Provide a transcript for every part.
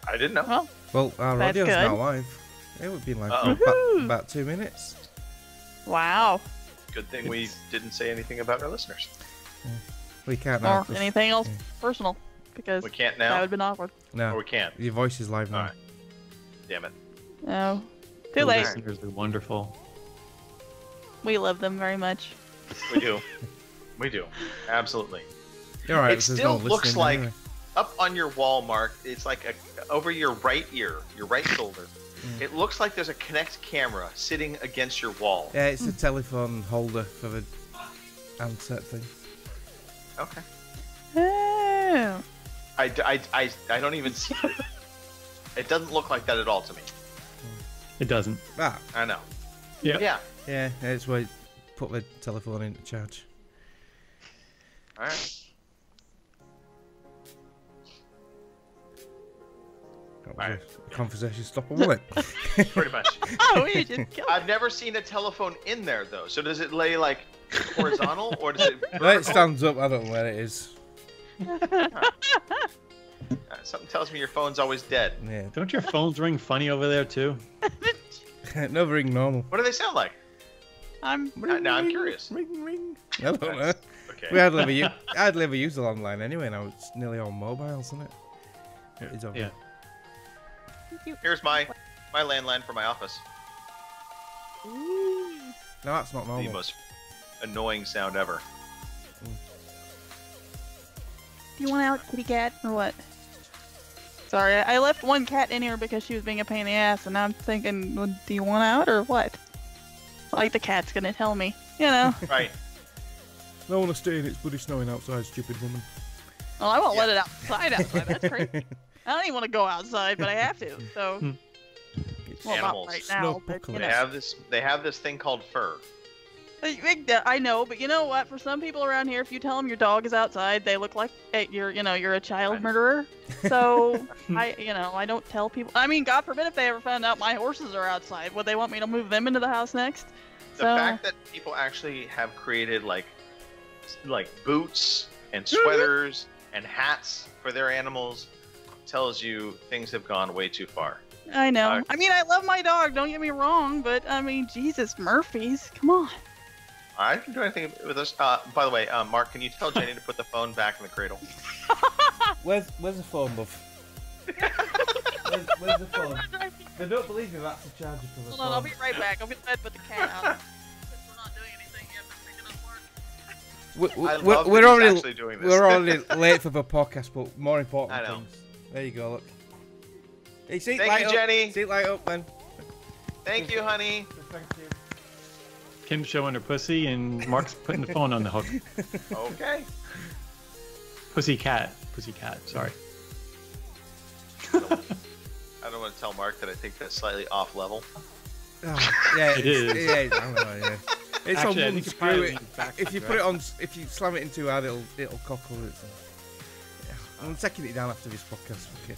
I didn't know. Well, our That's radio's good. now live. It would be live for Woohoo! about 2 minutes. Wow. Good thing we didn't say anything about our listeners. We can't now. Or 'cause- anything else yeah. personal, because We can't that would now. have been awkward. Or No, we can't. your voice is live now. All right. Damn it. No. Too The late. listeners are wonderful. We love them very much. We do. We do. Absolutely. You're right. It there's still no looks listening like anyway. up on your wall, Mark. It's like over your right ear, your right shoulder. It looks like there's a Kinect camera sitting against your wall. Yeah, it's a telephone holder for the handset thing. Okay. Oh. I don't even see it. It doesn't look like that at all to me. It doesn't. Ah, I know. Yeah. Yeah. yeah, it's where you put the telephone into charge. All right. That was Right. a conversation stopper, wasn't it? Pretty much. Oh, we just killed I've never seen a telephone in there though. So does it lay like horizontal or does it? No, it vertical? stands up. I don't know where it is. Something tells me your phone's always dead. Yeah, Don't your phones ring funny over there too? no ring normal. What do they sound like? I'm Now I'm curious. Ring, ring. I don't know. Okay. We hardly ever use the landline anyway. Now it's nearly all mobiles, isn't it? It is over. Yeah. Here's my landline for my office. No, that's not The normal. most annoying sound ever. Do you want out, kitty cat, or what? Sorry, I left one cat in here because she was being a pain in the ass, and now I'm thinking, well, do you want out, or what? Like the cat's gonna tell me, you know? Right. No one to stay in. It's bloody snowing outside, stupid woman. Well, I won't let it outside. That's crazy. I don't even want to go outside, but I have to. So, It's well, Animals. not right now, but you Snowpocalypse. know. They have this thing called fur. I know, but you know what? For some people around here, if you tell them your dog is outside, they look like you're a child murderer. So I don't tell people. I mean, God forbid if they ever found out my horses are outside, would they want me to move them into the house next? The fact that people actually have created like boots and sweaters and hats for their animals tells you things have gone way too far. I know. I mean, I love my dog. Don't get me wrong, but I mean, Jesus, Murphy's, come on. I didn't do anything with this. By the way, Mark, can you tell Jenny to put the phone back in the cradle? Where's the phone, love? where's the phone? They don't believe me. That's the charger for the Hold phone. on, I'll be right back. I'll be glad to put the cat out. Since we're not doing anything yet, I'm picking up work. I love that We're he's already actually doing this. we're already late for the podcast, but more important I know. things. There you go. Look. Hey, seat Thank light you, up. Jenny. Seat light up, then. Thank you, honey. Thank you. Kim's showing her pussy and Mark's putting the phone on the hook. Okay. Pussy cat. Sorry. I don't want to tell Mark that I think that's slightly off level. Oh, yeah, It is. Yeah, I don't know, yeah. It's Actually, I on one think it screw. probably leans back If you right? put it on, if you slam it in too hard, it'll cockle it. So. Yeah. I'm taking it down after this podcast. Okay.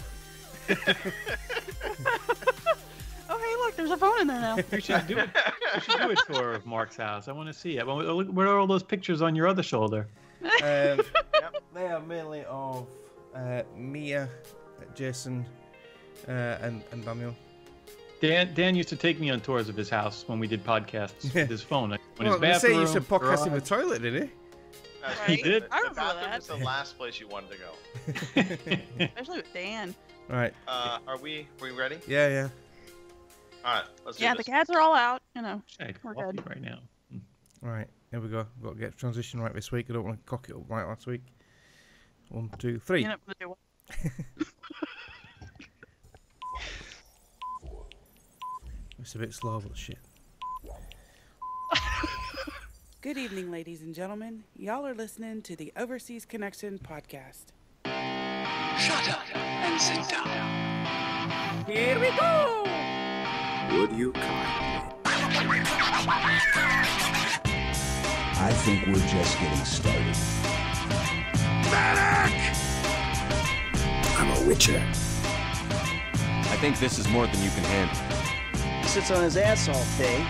Oh, hey, look, there's a phone in there now. We should do it. We should do a tour of Mark's house. I want to see it. Well, where are all those pictures on your other shoulder? They are mainly of Mia, Jason, and Daniel. Dan used to take me on tours of his house when we did podcasts with his phone. Like, when Well, his they say you bathroom, used to podcast in the garage. toilet, did he? He did? I The remember bathroom that. is the last place you wanted to go. Especially with Dan. Right. Are we ready? Yeah. All right, let's do Yeah, the this. cats are all out, you know. I had We're coffee good. right now. Right. Here we go. Got to get transition right this week. I don't want to cock it up like last week. 1, 2, 3. You know what to do. It's a bit slow, but shit. Good evening, ladies and gentlemen. Y'all are listening to the Overseas Connection podcast. Shut up and sit down. Here we go! Would you kindly? I think we're just getting started. Medic! I'm a witcher. I think this is more than you can handle. He sits on his ass all day.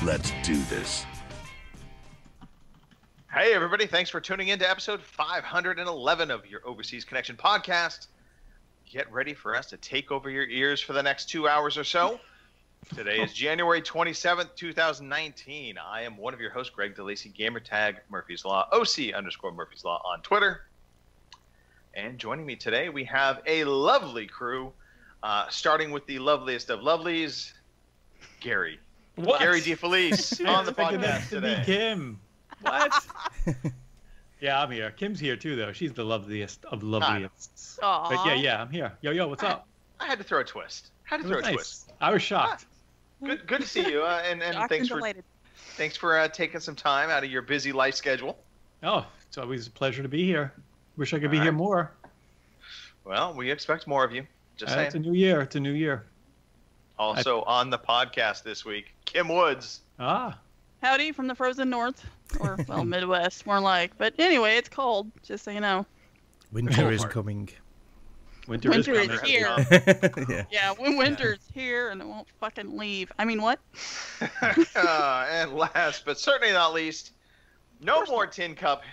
Let's do this. Hey, everybody. Thanks for tuning in to episode 511 of your Overseas Connection podcast. get ready for us to take over your ears for the next 2 hours or so. Today is January 27th, 2019. I am one of your hosts, Greg DeLacy, gamertag Murphy's Law, OC_Murphy's Law on Twitter. And joining me today, we have a lovely crew, starting with the loveliest of lovelies, Gary. What? Gary DeFelice on the podcast to today. be Kim. What? Yeah, I'm here. Kim's here too, though. She's the loveliest of loveliest. Aw. But yeah, I'm here. Yo, what's up? I had to throw a twist. It was nice. I was shocked. Good to see you, and Shocked thanks and for delighted. taking some time out of your busy life schedule. Oh, it's always a pleasure to be here. Wish I could be All here right. more. Well, we expect more of you. Just It's a saying. new year. It's a new year. Also on the podcast this week, Kim Woods. Ah, Howdy from the frozen north, or well, Midwest, more like. But anyway, it's cold, just so you know. Winter is Mark. coming. winter Winter is is coming. here. Yeah. Yeah, when winter's here and it won't fucking leave. I mean, what? And last but certainly not least, no more Tin Cup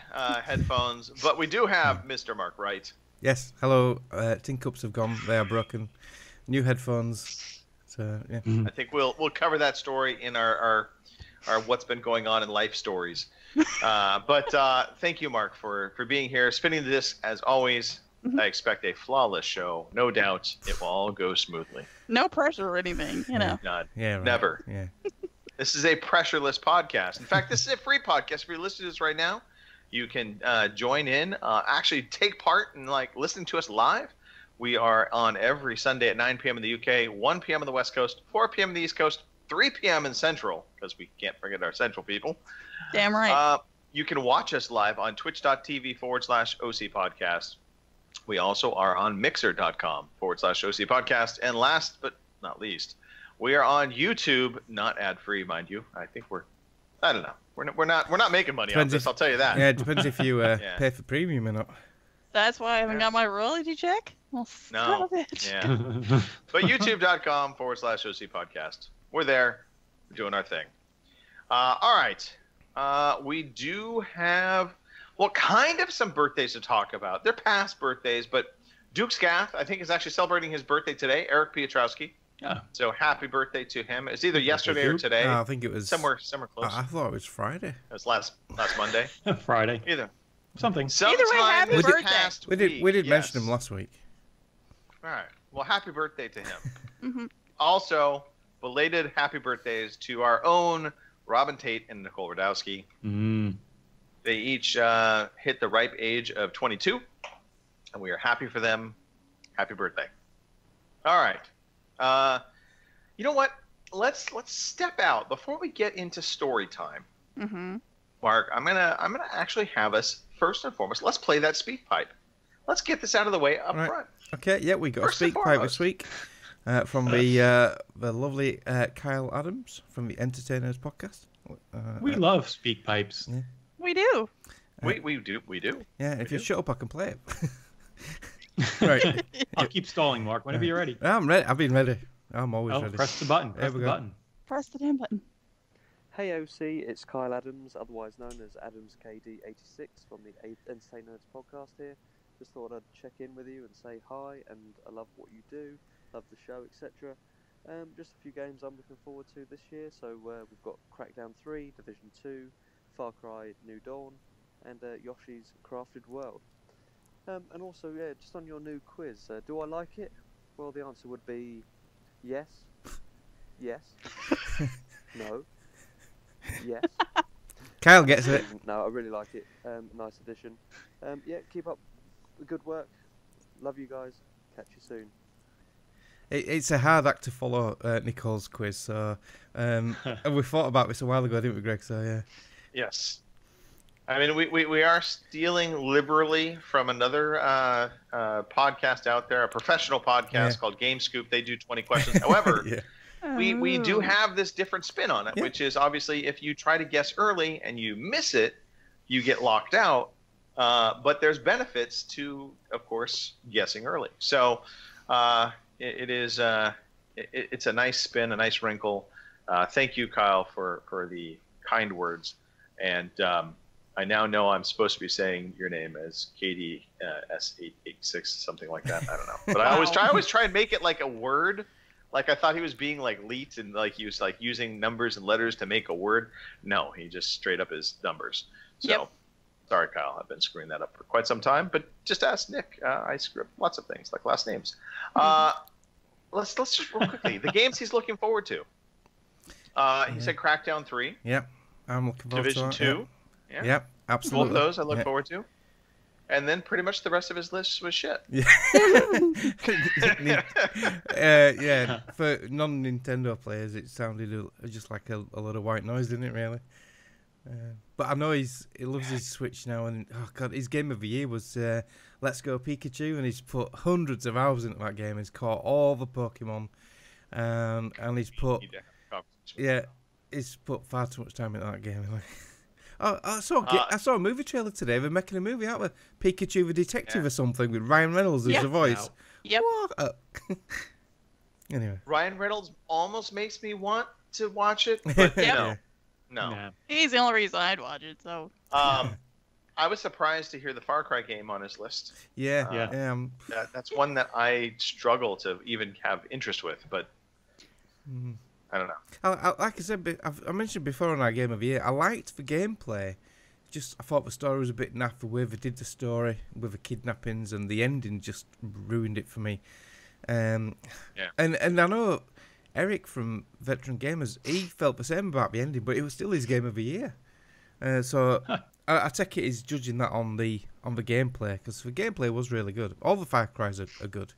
headphones, but we do have Mr. Mark Wright. Yes. Hello. Tin cups have gone. They are broken. New headphones. So yeah. I think we'll cover that story in our what's been going on in life stories. But thank you, Mark, for being here, spinning the disc as always. I expect a flawless show. No doubt it will all go smoothly. No pressure or anything, you know. None. Yeah. Right. Never. Yeah. This is a pressureless podcast. In fact, this is a free podcast. If you're listening to this right now, you can join in, actually take part in listening to us live. We are on every Sunday at 9 p.m. in the UK, 1 p.m. on the West Coast, 4 p.m. in the East Coast, 3 p.m. in Central, because we can't forget our Central people. Damn right. You can watch us live on twitch.tv/OC podcast. We also are on mixer.com/OC podcast. And last but not least, we are on YouTube, not ad free, mind you. I think I don't know. We're not making money on this, I'll tell you that. Yeah. It depends if you pay for premium or not. That's why I haven't got my royalty check? Well, No. son of a bitch. Yeah. But youtube.com/OC podcast. We're there. We're doing our thing. All right. We do have, kind of some birthdays to talk about. They're past birthdays, but Duke Scath, I think, is actually celebrating his birthday today. Eric Piotrowski. Yeah. So happy birthday to him. It's either yesterday or Duke. today. I think it was somewhere close. I thought it was Friday. It was last Monday. Friday. Either. Something. Either way, happy Sometime birthday. past We did week, mention yes. him last week. All right. Well, happy birthday to him. Mhm. Also, belated happy birthdays to our own Robin Tate and Nicole Radowski. Mm. They each hit the ripe age of 22, and we are happy for them. Happy birthday! All right. You know what? Let's step out before we get into story time. Mhm. Mark, I'm gonna actually have us first and foremost. Let's play that speak pipe. Let's get this out of the way up Right. front. Okay. Yeah, we got First a and speak pipe foremost. this week from the lovely Kyle Adams from the Entertainers podcast. We love speak pipes. Yeah. We do. We do. Yeah. If you do. shut up, I can play it. Right. I'll keep stalling, Mark. Whenever you're ready. I'm ready. I've been ready. I'm always Oh, ready. press the button. There Press we the go. button. Press the damn button. Hey OC, it's Kyle Adams, otherwise known as AdamsKD86 from the Entertain Nerds podcast here. Just thought I'd check in with you and say hi, and I love what you do, love the show, etc. Just a few games I'm looking forward to this year. So we've got Crackdown 3, Division 2, Far Cry New Dawn, and Yoshi's Crafted World. And also, yeah, just on your new quiz, do I like it? Well, the answer would be yes, yes, no, yes. Kyle gets it. No, I really like it. Nice addition. Yeah, keep up the good work. Love you guys. Catch you soon. It's a hard act to follow Nicole's quiz. So we thought about this a while ago, didn't we, Greg? So yeah. Yes. I mean, we are stealing liberally from another podcast out there, a professional podcast called Game Scoop. They do 20 questions. However, Yeah. we do have this different spin on it, Yeah. which is obviously if you try to guess early and you miss it, you get locked out. But there's benefits to, of course, guessing early. So it's a nice spin, a nice wrinkle. Thank you, Kyle, for the kind words. And I now know I'm supposed to be saying your name as Katie S886, something like that. I don't know, but I always try and make it like a word. Like I thought he was being like leet and like he was like using numbers and letters to make a word. No, he just straight up is numbers. So sorry, Kyle, I've been screwing that up for quite some time. But just ask Nick. I screw up lots of things like last names. Let's just real quickly the games he's looking forward to. He said Crackdown 3. Yep, I'm looking forward Division to 2. Yeah. Yep, absolutely. Both of those I look forward to. And then pretty much the rest of his list was shit. Yeah. For non-Nintendo players, it sounded just like a lot of white noise, didn't it, really? But I know he loves his Switch now, and oh god, his game of the year was Let's Go Pikachu, and he's put hundreds of hours into that game. He's caught all the Pokemon, and he's put he's put far too much time into that game. I saw a movie trailer today. They're making a movie out of Pikachu the Detective or something with Ryan Reynolds as the voice. Yep. Anyway, Ryan Reynolds almost makes me want to watch it, but no. He's the only reason I'd watch it. So. I was surprised to hear the Far Cry game on his list. That's one that I struggle to even have interest with, but I don't know. Like I said, I mentioned before in our Game of the Year, I liked the gameplay. Just I thought the story was a bit naff the way they did the story with the kidnappings, and the ending just ruined it for me. And I know Eric from Veteran Gamers, he felt the same about the ending, but it was still his Game of the Year. So I take it he's judging that on the gameplay, because the gameplay was really good. All the Far Cries are good.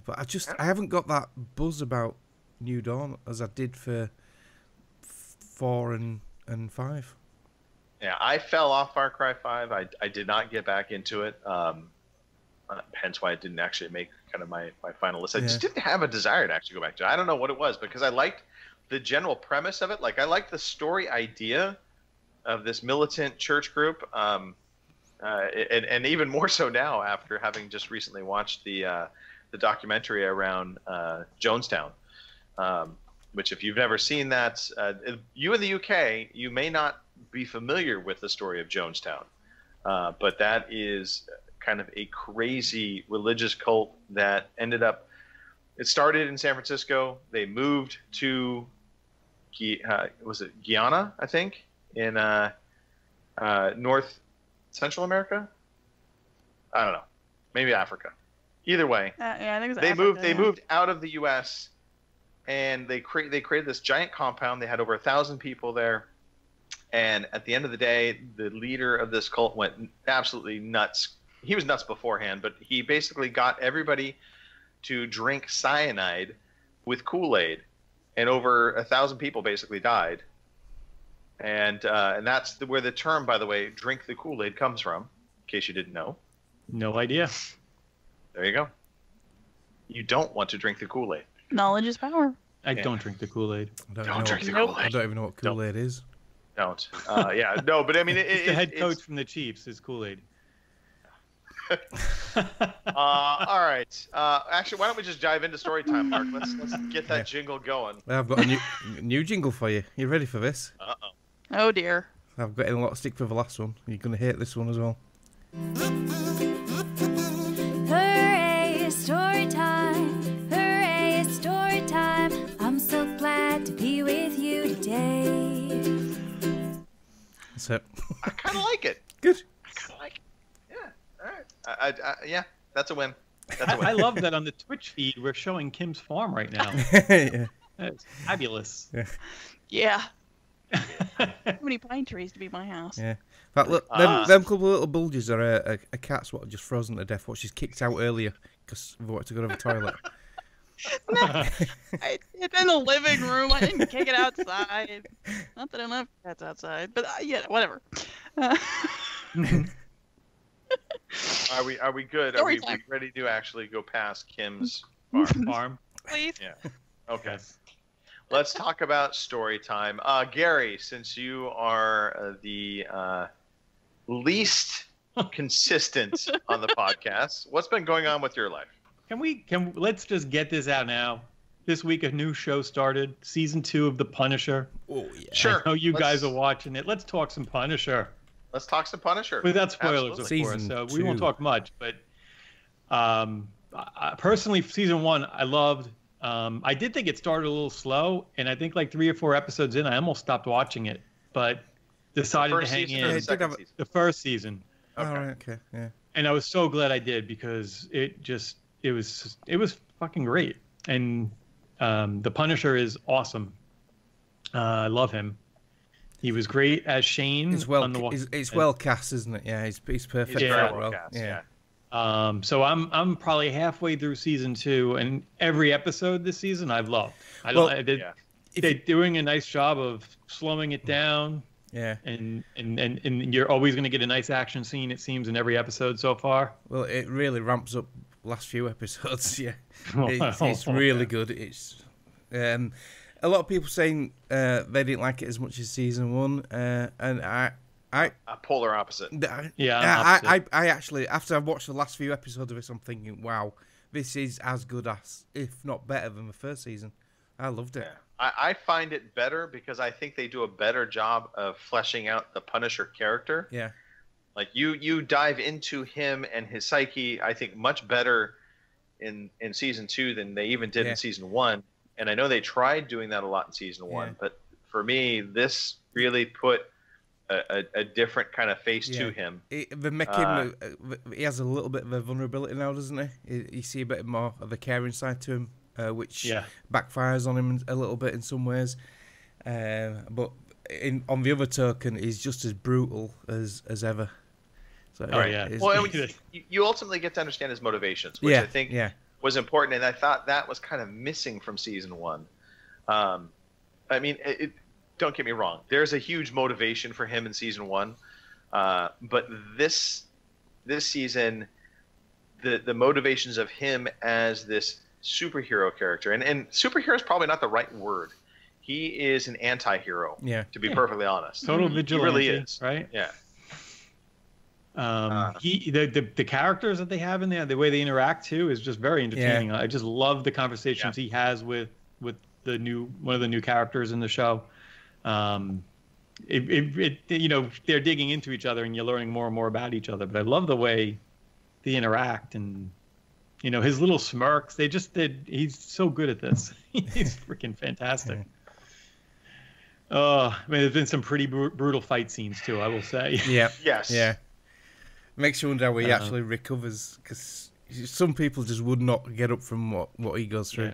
But I haven't got that buzz about New Dawn as I did for 4 and 5. Yeah, I fell off Far Cry 5. I did not get back into it. Hence why I didn't actually make kind of my final list. I just didn't have a desire to actually go back to it. I don't know what it was, because I liked the general premise of it. Like I liked the story idea of this militant church group, and even more so now after having just recently watched the documentary around Jonestown. Which if you've never seen that, you in the UK, you may not be familiar with the story of Jonestown. But that is kind of a crazy religious cult that ended up, it started in San Francisco. They moved to, was it Guyana, I think, in North Central America? I don't know. Maybe Africa. Either way, I think it was Africa, they moved out of the U.S., and they created this giant compound. They had over 1,000 people there. And at the end of the day, the leader of this cult went absolutely nuts. He was nuts beforehand, but he basically got everybody to drink cyanide with Kool-Aid. And over 1,000 people basically died. And that's where the term, by the way, drink the Kool-Aid comes from, in case you didn't know. No idea. There you go. You don't want to drink the Kool-Aid. Knowledge is power. I don't drink the Kool-Aid. Don't drink the Kool-Aid. I don't even know what Kool-Aid is. Don't. No, but I mean, the head coach from the Chiefs is Kool-Aid. All right. Actually, why don't we just dive into story time, Mark? Let's get that jingle going. I've got a new jingle for you. You ready for this? Oh dear. I've got a lot of stick for the last one. You're gonna hate this one as well. Hooray, it's story time. Hooray, it's story time. I'm so glad to be with you today. That's it. I kind of like it. Good. I kind of like it. Yeah. All right. Yeah, that's a win. That's a win. I love that on the Twitch feed we're showing Kim's farm right now. Yeah. That's fabulous. Yeah. Too many pine trees to be my house. Yeah. In fact, look, them couple of little bulges are a cat's what just frozen to death. What she's kicked out earlier because they wanted to go to the toilet. No, it's in the living room. I didn't kick it outside. Not that I don't have cats outside, but yeah, whatever. Are we good? Are we ready to actually go past Kim's farm? Please. Yeah. Okay. Let's talk about story time. Gary, since you are the least consistent on the podcast, what's been going on with your life? Let's just get this out now. this week a new show started, season 2 of The Punisher. Oh yeah. Sure. I know you guys are watching it. Let's talk some Punisher. Let's talk some Punisher. Without spoilers, Absolutely. of course. Season So we won't 2. talk much, but personally, season 1 I loved. I did think it started a little slow, and I think like 3 or 4 episodes in, I almost stopped watching it, but decided to hang in. Season? The first season. Okay. All right. Okay. Yeah. And I was so glad I did, because it was fucking great. And the Punisher is awesome. I love him. He was great as Shane. It's well cast, isn't it? Yeah, he's perfect. He's for very that well role. cast, Yeah. So I'm probably halfway through season 2, and every episode this season I've loved. They're doing a nice job of slowing it down. Yeah. And you're always going to get a nice action scene, it seems, in every episode so far. Well, it really ramps up last few episodes. Yeah, it's really good. It's a lot of people saying they didn't like it as much as season 1, and I polar opposite. I actually, after I've watched the last few episodes of this, I'm thinking, wow, this is as good as, if not better than the first season. I loved it. Yeah. I find it better because I think they do a better job of fleshing out the Punisher character. Yeah. Like you dive into him and his psyche, I think, much better in season 2 than they even did in season 1. And I know they tried doing that a lot in season 1, but for me, this really put a different kind of face to him. They make him. He has a little bit of a vulnerability now, doesn't he? You see a bit more of a caring side to him, which backfires on him a little bit in some ways. But on the other token, he's just as brutal as ever. So, well, you ultimately get to understand his motivations, which I think was important, and I thought that was kind of missing from season 1. I mean, don't get me wrong. There's a huge motivation for him in season 1, but this season, the motivations of him as this superhero character, and superhero is probably not the right word. He is an anti-hero. To be perfectly honest, total vigilante. He really is, right? Yeah. The characters that they have in there, the way they interact too, is just very entertaining. I just love the conversations he has with one of the new characters in the show. They're digging into each other and you're learning more and more about each other. But I love the way they interact, and his little smirks. He's so good at this. He's freaking fantastic. I mean, there's been some pretty brutal fight scenes too, I will say. Yeah. Yes. Yeah. Makes you wonder how he actually recovers, because some people just would not get up from what he goes through.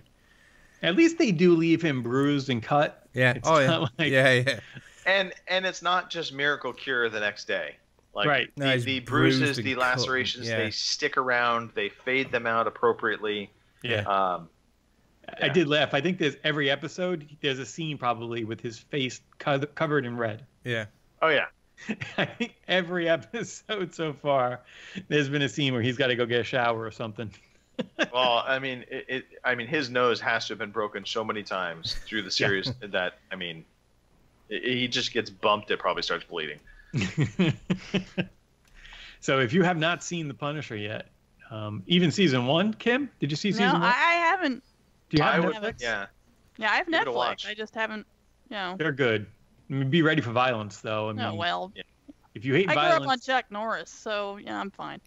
At least they do leave him bruised and cut. Yeah. It's not like... Yeah. And it's not just miracle cure the next day. Like right. the bruises, the lacerations, they stick around. They fade them out appropriately. Yeah. I did laugh. I think there's every episode there's a scene probably with his face covered in red. Yeah. Oh yeah. I think every episode so far, there's been a scene where he's got to go get a shower or something. Well, I mean, his nose has to have been broken so many times through the series that, I mean, he just gets bumped. It probably starts bleeding. So if you have not seen The Punisher yet, even season 1, Kim, did you see season 1? No, I haven't. Do you have Netflix? Yeah. Yeah, I have Netflix. I just haven't, They're good. I mean, be ready for violence, though. I mean, if you hate violence... I grew up on Chuck Norris, so, I'm fine.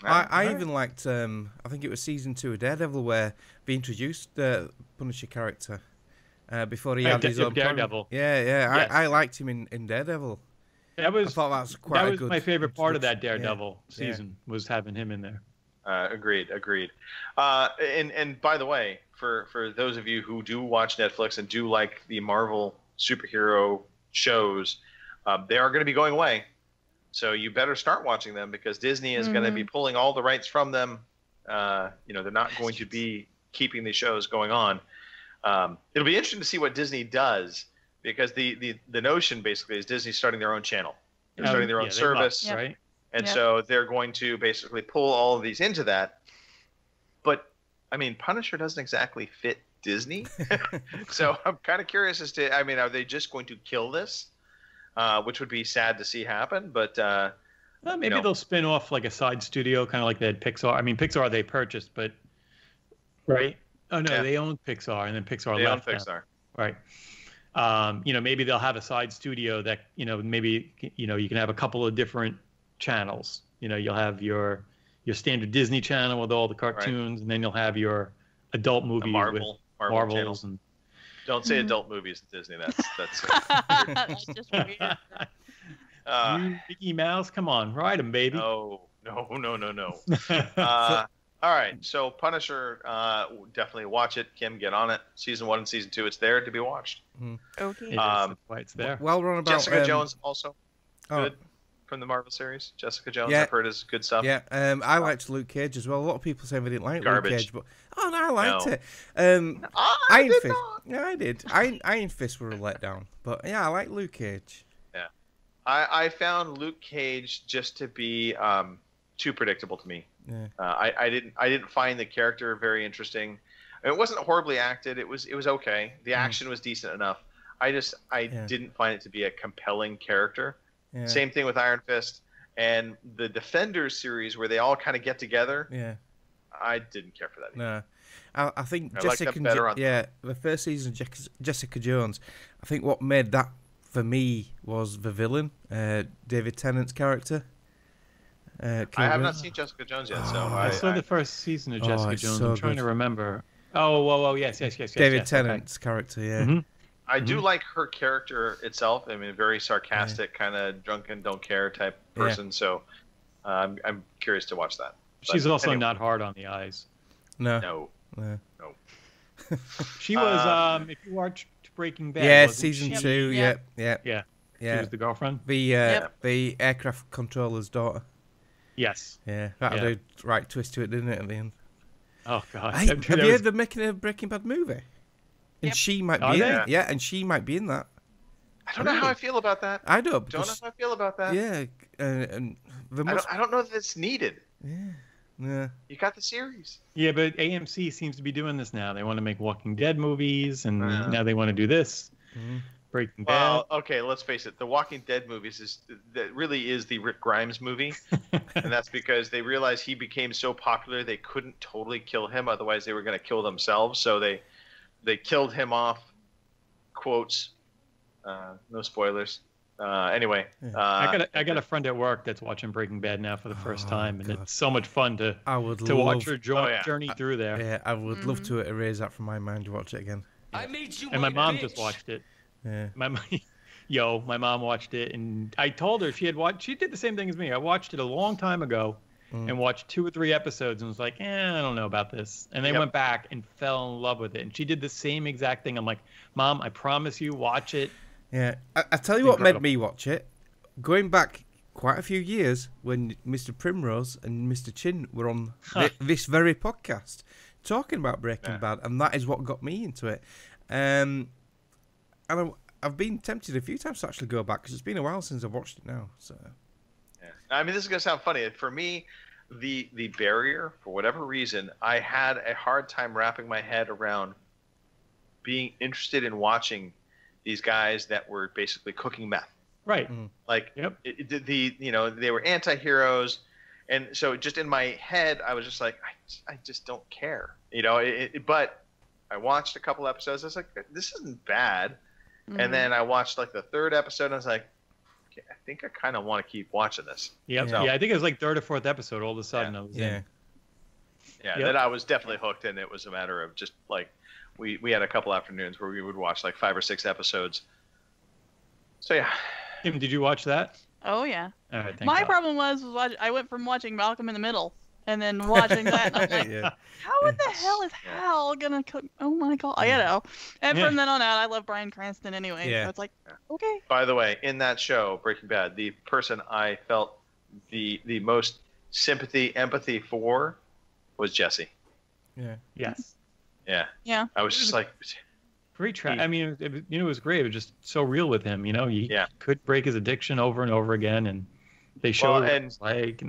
I even liked, I think it was season 2 of Daredevil, where they introduced the Punisher character before he had his own Daredevil. Yeah. I liked him in Daredevil. I thought that was quite that was my favorite part of that Daredevil season, was having him in there. Agreed. And by the way, for those of you who do watch Netflix and do like the Marvel superhero shows, they are going to be going away. So you better start watching them, because Disney is going to be pulling all the rights from them. They're not going to be keeping these shows going on. It'll be interesting to see what Disney does, because the notion basically is Disney starting their own channel. They're starting their own service. Right? And so they're going to basically pull all of these into that. But, I mean, Punisher doesn't exactly fit Disney. So I'm kind of curious as to, are they just going to kill this? Which would be sad to see happen. But well, maybe they'll spin off like a side studio, kind of like they had Pixar. I mean, Pixar they purchased, but right? Oh no, Yeah. they own Pixar, and then Pixar They own left them. Pixar. Right. Maybe they'll have a side studio that, maybe, you can have a couple of different channels. You'll have your standard Disney channel with all the cartoons, and then you'll have your adult movie Marvel with channels. Marvels and Don't say adult movies at Disney. That's That's just weird. you, Mickey Mouse. Come on, ride 'em, baby. no. All right, so Punisher, definitely watch it. Kim, get on it. Season 1 and Season 2, it's there to be watched. Okay. It is. That's why it's there. While we're on about Jessica Jones also oh. good from the Marvel series. Jessica Jones, Yeah. I've heard is good stuff. Yeah, I liked Luke Cage as well. A lot of people saying they didn't like Garbage. Luke Cage, but I liked No. it. I Iron did Fist. not. Yeah, I did. Iron Fist were a letdown, but yeah, I like Luke Cage. Yeah, I found Luke Cage just to be too predictable to me. Yeah. I didn't find the character very interesting. It wasn't horribly acted. It was okay. The action was decent enough. I didn't find it to be a compelling character. Yeah. Same thing with Iron Fist and the Defenders series where they all kind of get together. Yeah. I didn't care for that either. No, I think I like that better on- the first season of Jessica Jones. I think what made that for me was the villain, David Tennant's character. I have not seen Jessica Jones yet, so I saw the first season of Jessica it's Jones. so I'm trying good. to remember. Oh, yes. David Tennant's character, yeah. Mm-hmm. I do like her character itself. I mean, very sarcastic, kind of drunken, don't care type person. So I'm curious to watch that. She's But also anyway. not hard on the eyes. No. She was, if you watched Breaking Bad. Yeah, wasn't season she? 2. Yep. Yeah. She was the girlfriend. The aircraft controller's daughter. Yes. Yeah, that had a right twist to it, didn't it, at the end? Oh God. Hey, have you heard they're making a Breaking Bad movie? And she might be in they? it. Yeah, and she might be in that. I don't know how I feel about that. I don't. Don't know because- how I feel about that. Yeah, and the most. I don't know that it's needed. Yeah. You got the series. Yeah, but AMC seems to be doing this now. They want to make Walking Dead movies, and Yeah. now they want to do this. Breaking Bad. Well, okay, let's face it. The Walking Dead movies that really is the Rick Grimes movie, and that's because they realized he became so popular they couldn't totally kill him. Otherwise, they were going to kill themselves. So they killed him off. Quotes. No spoilers. Anyway, I got a friend at work that's watching Breaking Bad now for the first time, and it's so much fun to watch her journey through there. Yeah, I would love to erase that from my mind to watch it again. I made you. And my mom just watched it. Yeah. My mom watched it, and I told her she did the same thing as me. I watched it a long time ago, and watched 2 or 3 episodes, and was like, I don't know about this. And then went back and fell in love with it. And she did the same exact thing. I'm like, Mom, I promise you, watch it. Yeah, I tell you what made me watch it. Going back quite a few years when Mr. Primrose and Mr. Chin were on this very podcast talking about Breaking Bad, and that is what got me into it. And I've been tempted a few times to actually go back because it's been a while since I've watched it now. So, I mean, this is gonna sound funny for me. The barrier, for whatever reason, I had a hard time wrapping my head around being interested in watching these guys that were basically cooking meth. Right. Like they were anti-heroes, and so just in my head, I was just like, I just don't care, But I watched a couple episodes. I was like, this isn't bad. And then I watched like the 3rd episode, and I was like, okay, I think I kind of want to keep watching this. Yep. So, Yeah, I think it was like 3rd or 4th episode. All of a sudden, I was in. Yeah, then I was definitely hooked, and it was a matter of just like we had a couple afternoons where we would watch like 5 or 6 episodes. So yeah. Tim, did you watch that? Oh yeah. All right, thank My God. problem was I went from watching Malcolm in the Middle and then watching that, and I'm like, how in the hell is Hal gonna cook? Oh my God, And from then on out, I love Bryan Cranston anyway. Yeah. So it's like, okay. By the way, in that show, Breaking Bad, the person I felt the most sympathy, empathy for was Jesse. Yeah. Yes. Yeah. Yeah. I was just like, great track. I mean, it was great. It was just so real with him. He could break his addiction over and over again, and they showed what it was like.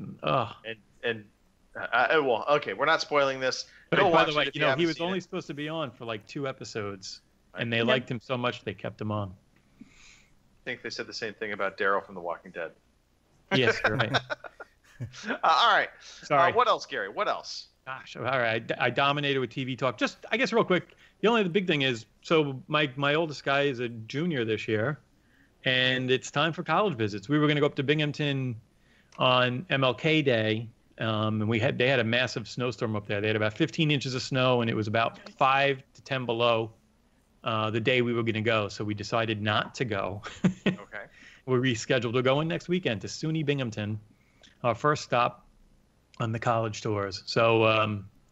Okay, we're not spoiling this. But Go by watch the way, it if he haven't was seen only it. supposed to be on for like 2 episodes, and they liked him so much they kept him on. I think they said the same thing about Daryl from The Walking Dead. Yes, you're right. All right. Sorry. What else, Gary? What else? Gosh, all right. I dominated with TV talk. Just, I guess, real quick. The big thing is, so my oldest guy is a junior this year, and it's time for college visits. We were going to go up to Binghamton on MLK Day, and they had a massive snowstorm up there. They had about 15 inches of snow, and it was about 5 to 10 below the day we were going to go. So we decided not to go. Okay. We're rescheduled. We're going next weekend to SUNY Binghamton, our first stop on the college tours. So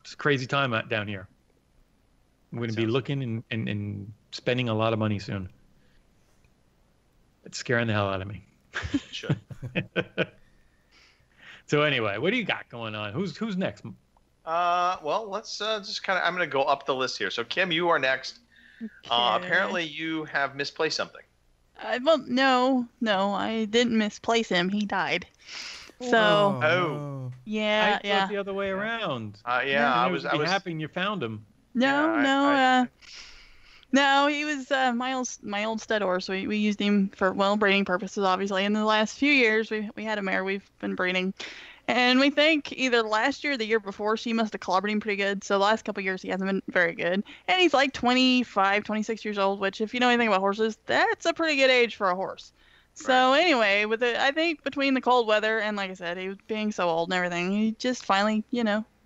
it's a crazy time down here. I'm going to be looking and spending a lot of money soon. It's scaring the hell out of me. Sure. So anyway, what do you got going on? Who's next? Well, let's just kind of. I'm going to go up the list here. So Kim, you are next. Okay. Apparently, you have misplaced something. Well, no, I didn't misplace him. He died. So. Oh. Yeah, I thought the other way around. I was happy you found him. No, he was my old stud horse. We used him for breeding purposes, obviously. In the last few years, we had a mare we've been breeding, and we think either last year or the year before she must have clobbered him pretty good. So the last couple of years he hasn't been very good, and he's like 25, 26 years old, which if you know anything about horses, that's a pretty good age for a horse. So anyway, I think between the cold weather and, like I said, he was being so old and everything, he just finally,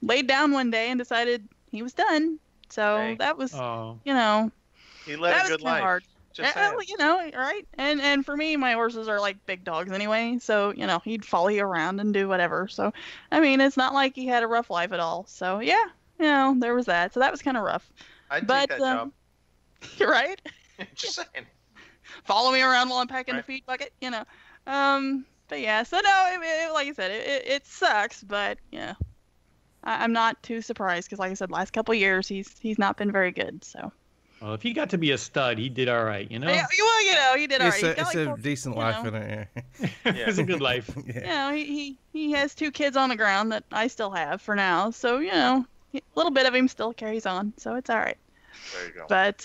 laid down one day and decided he was done. So that was, he led a good life. Hard. Just right? And for me, my horses are like big dogs anyway. So, he'd follow you around and do whatever. So, I mean, it's not like he had a rough life at all. So, yeah, there was that. So that was kind of rough. I'd take that job. Right? Just saying. Follow me around while I'm packing the feed bucket, But yeah, so no, like I said, it sucks, but I'm not too surprised because, like I said, last couple of years he's not been very good. So. Well, if he got to be a stud, he did all right, Yeah, well, he did all right. It's a decent life, isn't it? Yeah. It's a good life. Yeah. He has 2 kids on the ground that I still have for now, so a little bit of him still carries on, so it's all right. There you go. But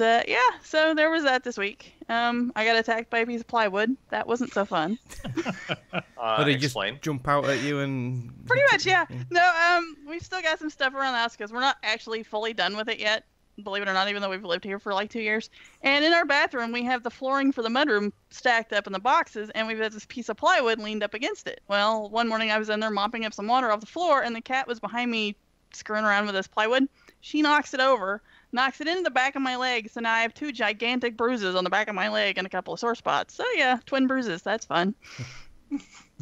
so there was that this week. I got attacked by a piece of plywood. That wasn't so fun. Did he just jump out at you and? Pretty much, yeah. No, we've still got some stuff around the house because we're not actually fully done with it yet. Believe it or not, even though we've lived here for like 2 years. And in our bathroom, we have the flooring for the mudroom stacked up in the boxes, and we've got this piece of plywood leaned up against it. Well, one morning I was in there mopping up some water off the floor, and the cat was behind me screwing around with this plywood. She knocks it over, knocks it into the back of my leg, so now I have 2 gigantic bruises on the back of my leg and a couple of sore spots. So yeah, twin bruises, that's fun.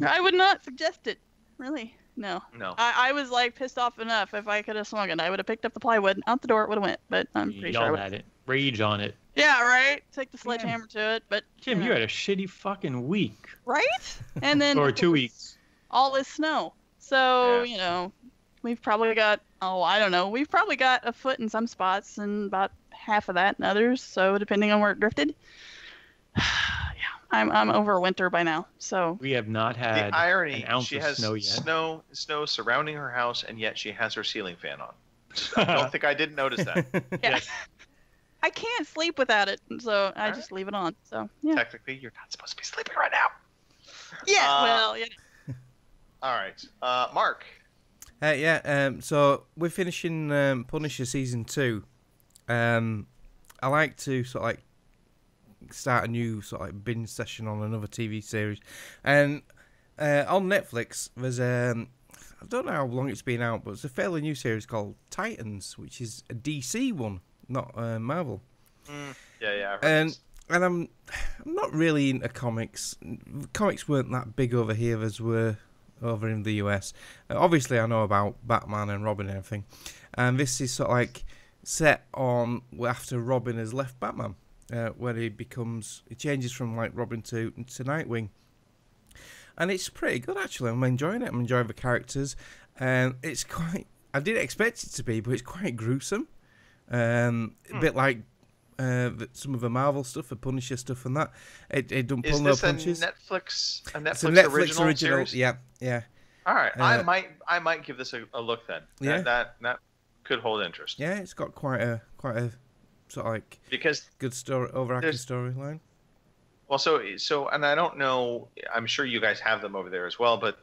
I would not suggest it, really. No. I was like pissed off enough. If I could have swung it, I would have picked up the plywood and out the door it would have went. But I'm pretty sure I would. At it. Rage on it. Yeah, right. Take the sledgehammer to it. But Kim, you had a shitty fucking week. Right? And then or 2 weeks. All this snow. So we've probably got we've probably got a foot in some spots and about half of that in others. So depending on where it drifted. I'm over winter by now, so we have not had the irony. An ounce she of has snow yet. Snow surrounding her house, and yet she has her ceiling fan on. I don't think I didn't notice that. Yeah. I can't sleep without it, so I just leave it on. So yeah. Technically, you're not supposed to be sleeping right now. Yeah. All right, Mark. So we're finishing Punisher season 2. I like to sort of like start a new sort of like binge session on another TV series, and on Netflix there's I don't know how long it's been out, but it's a fairly new series called Titans, which is a DC one, not Marvel. Yeah. And I'm not really into comics. Comics weren't that big over here as were over in the US. Obviously, I know about Batman and Robin and everything, and this is sort of like set on after Robin has left Batman. Where he changes from like Robin to Nightwing, and it's pretty good actually. I'm enjoying it. I'm enjoying the characters, and it's quite. I didn't expect it to be, but it's quite gruesome. A bit like some of the Marvel stuff, the Punisher stuff, and that. It don't pull no punches. Is this a Netflix It's a Netflix original series? Yeah. All right, I might give this a look then. That could hold interest. Yeah, it's got quite a sort of like because good story, overacting storyline. Well, so, and I don't know. I'm sure you guys have them over there as well, but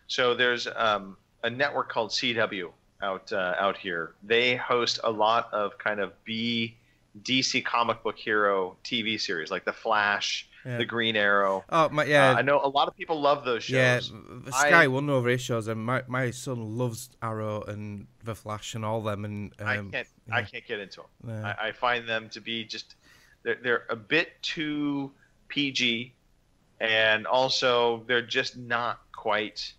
so there's a network called CW, out here. They host a lot of kind of B DC comic book hero TV series like The Flash, The Green Arrow. Oh my, yeah. I know a lot of people love those shows. Yeah, Sky won over his shows, and my son loves Arrow and The Flash and all them. And I can't get into them. No. I find them to be just they're a bit too PG, and also they're just not quite.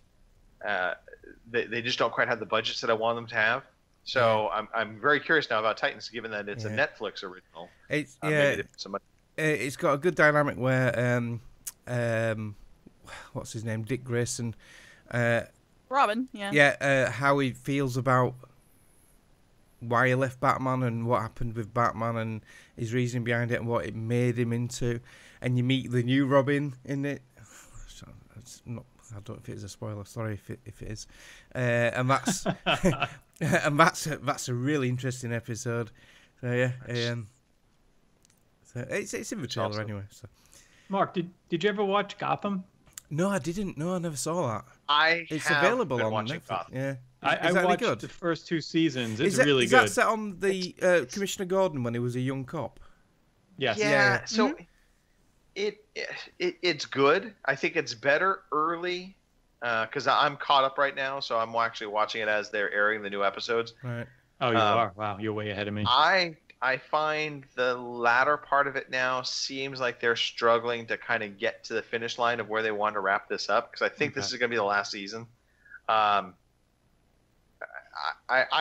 They just don't quite have the budgets that I want them to have. So I'm very curious now about Titans, given that it's a Netflix original. It's got a good dynamic where what's his name, Dick Grayson, Robin, how he feels about why he left Batman and what happened with Batman and his reasoning behind it and what it made him into, and you meet the new Robin in it. It's not. I don't know if it is a spoiler. Sorry if it is, and that's and that's a really interesting episode. So so it's in the trailer anyway. So, Mark, did you ever watch Gotham? No, I didn't. No, I never saw that. It's available on Netflix. Gotham. Yeah, I watched good? The first 2 seasons. It's Is really good. that set on the Commissioner Gordon when he was a young cop? Yes. Yeah. So. It's good. I think it's better early because I'm caught up right now, so I'm actually watching it as they're airing the new episodes. Right. Oh, you are? Wow, you're way ahead of me. I find the latter part of it now seems like they're struggling to kind of get to the finish line of where they want to wrap this up, because I think this is going to be the last season. I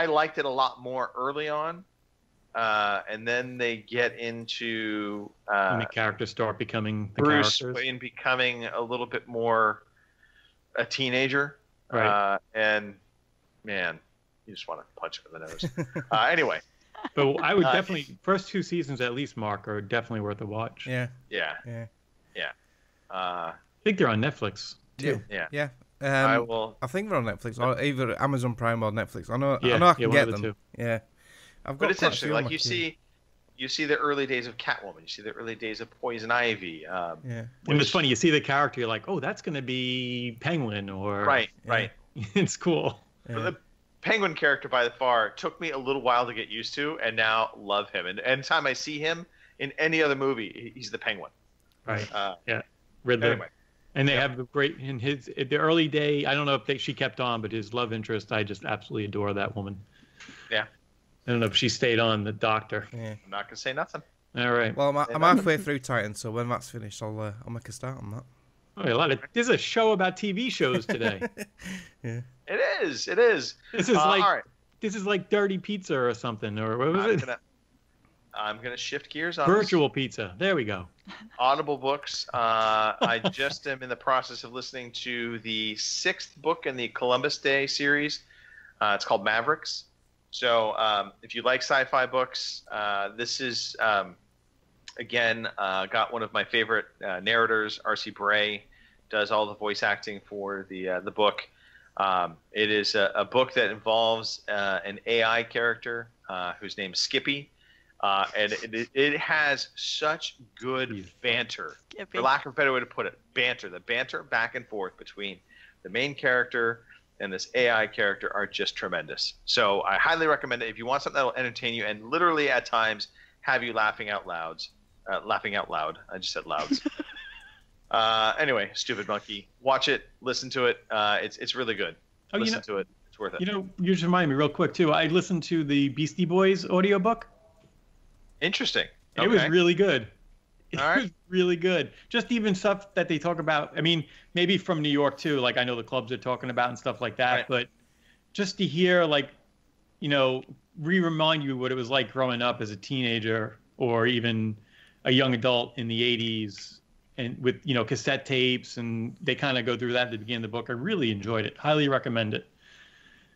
liked it a lot more early on. And then they get into and the characters start becoming the Bruce characters. Wayne becoming a little bit more a teenager, right? And man, you just want to punch him in the nose. Anyway, but I would definitely first 2 seasons at least, Mark, are definitely worth a watch. Yeah. I think they're on Netflix too. Yeah. I think they're on Netflix or either Amazon Prime or Netflix. I know I can get them. Two. Yeah. But it's interesting. Like you see the early days of Catwoman. You see the early days of Poison Ivy. And it's funny. You see the character, you're like, oh, that's going to be Penguin, or right. It's cool. Yeah. The Penguin character, by far, took me a little while to get used to, and now love him. And anytime I see him in any other movie, he's the Penguin. Right. Riddler. Anyway. And they have the great in the early day. I don't know if she kept on, but his love interest, I just absolutely adore that woman. Yeah. I don't know if she stayed on, the doctor. Yeah. I'm not gonna say nothing. All right. Well, I'm halfway through Titan, so when that's finished, I'll make a start on that. Oh, there's a show about TV shows today. Yeah. It is. This is all right. This is like Dirty Pizza or something, or what was it? I'm gonna shift gears on Virtual Pizza. There we go. Audible books. I just am in the process of listening to the 6th book in the Columbus Day series. It's called Mavericks. So if you like sci-fi books, this is, again, got one of my favorite narrators, R.C. Bray, does all the voice acting for the book. It is a book that involves an AI character whose name is Skippy. And it has such good banter, for lack of a better way to put it, the banter back and forth between the main character and this AI character are just tremendous. So I highly recommend it if you want something that will entertain you and literally at times have you laughing out loud. I just said louds. Anyway, Stupid Monkey. Watch it. Listen to it. It's really good. Listen to it. It's worth it. You know, you just reminded me real quick, too. I listened to the Beastie Boys audiobook. Interesting. It was really good. It All right. was really good. Just even stuff that they talk about. I mean, maybe from New York too. Like I know the clubs are talking about and stuff like that. Right. But just to hear, like, you know, remind you what it was like growing up as a teenager or even a young adult in the '80s, and with cassette tapes, and they kind of go through that at the beginning of the book. I really enjoyed it. Highly recommend it.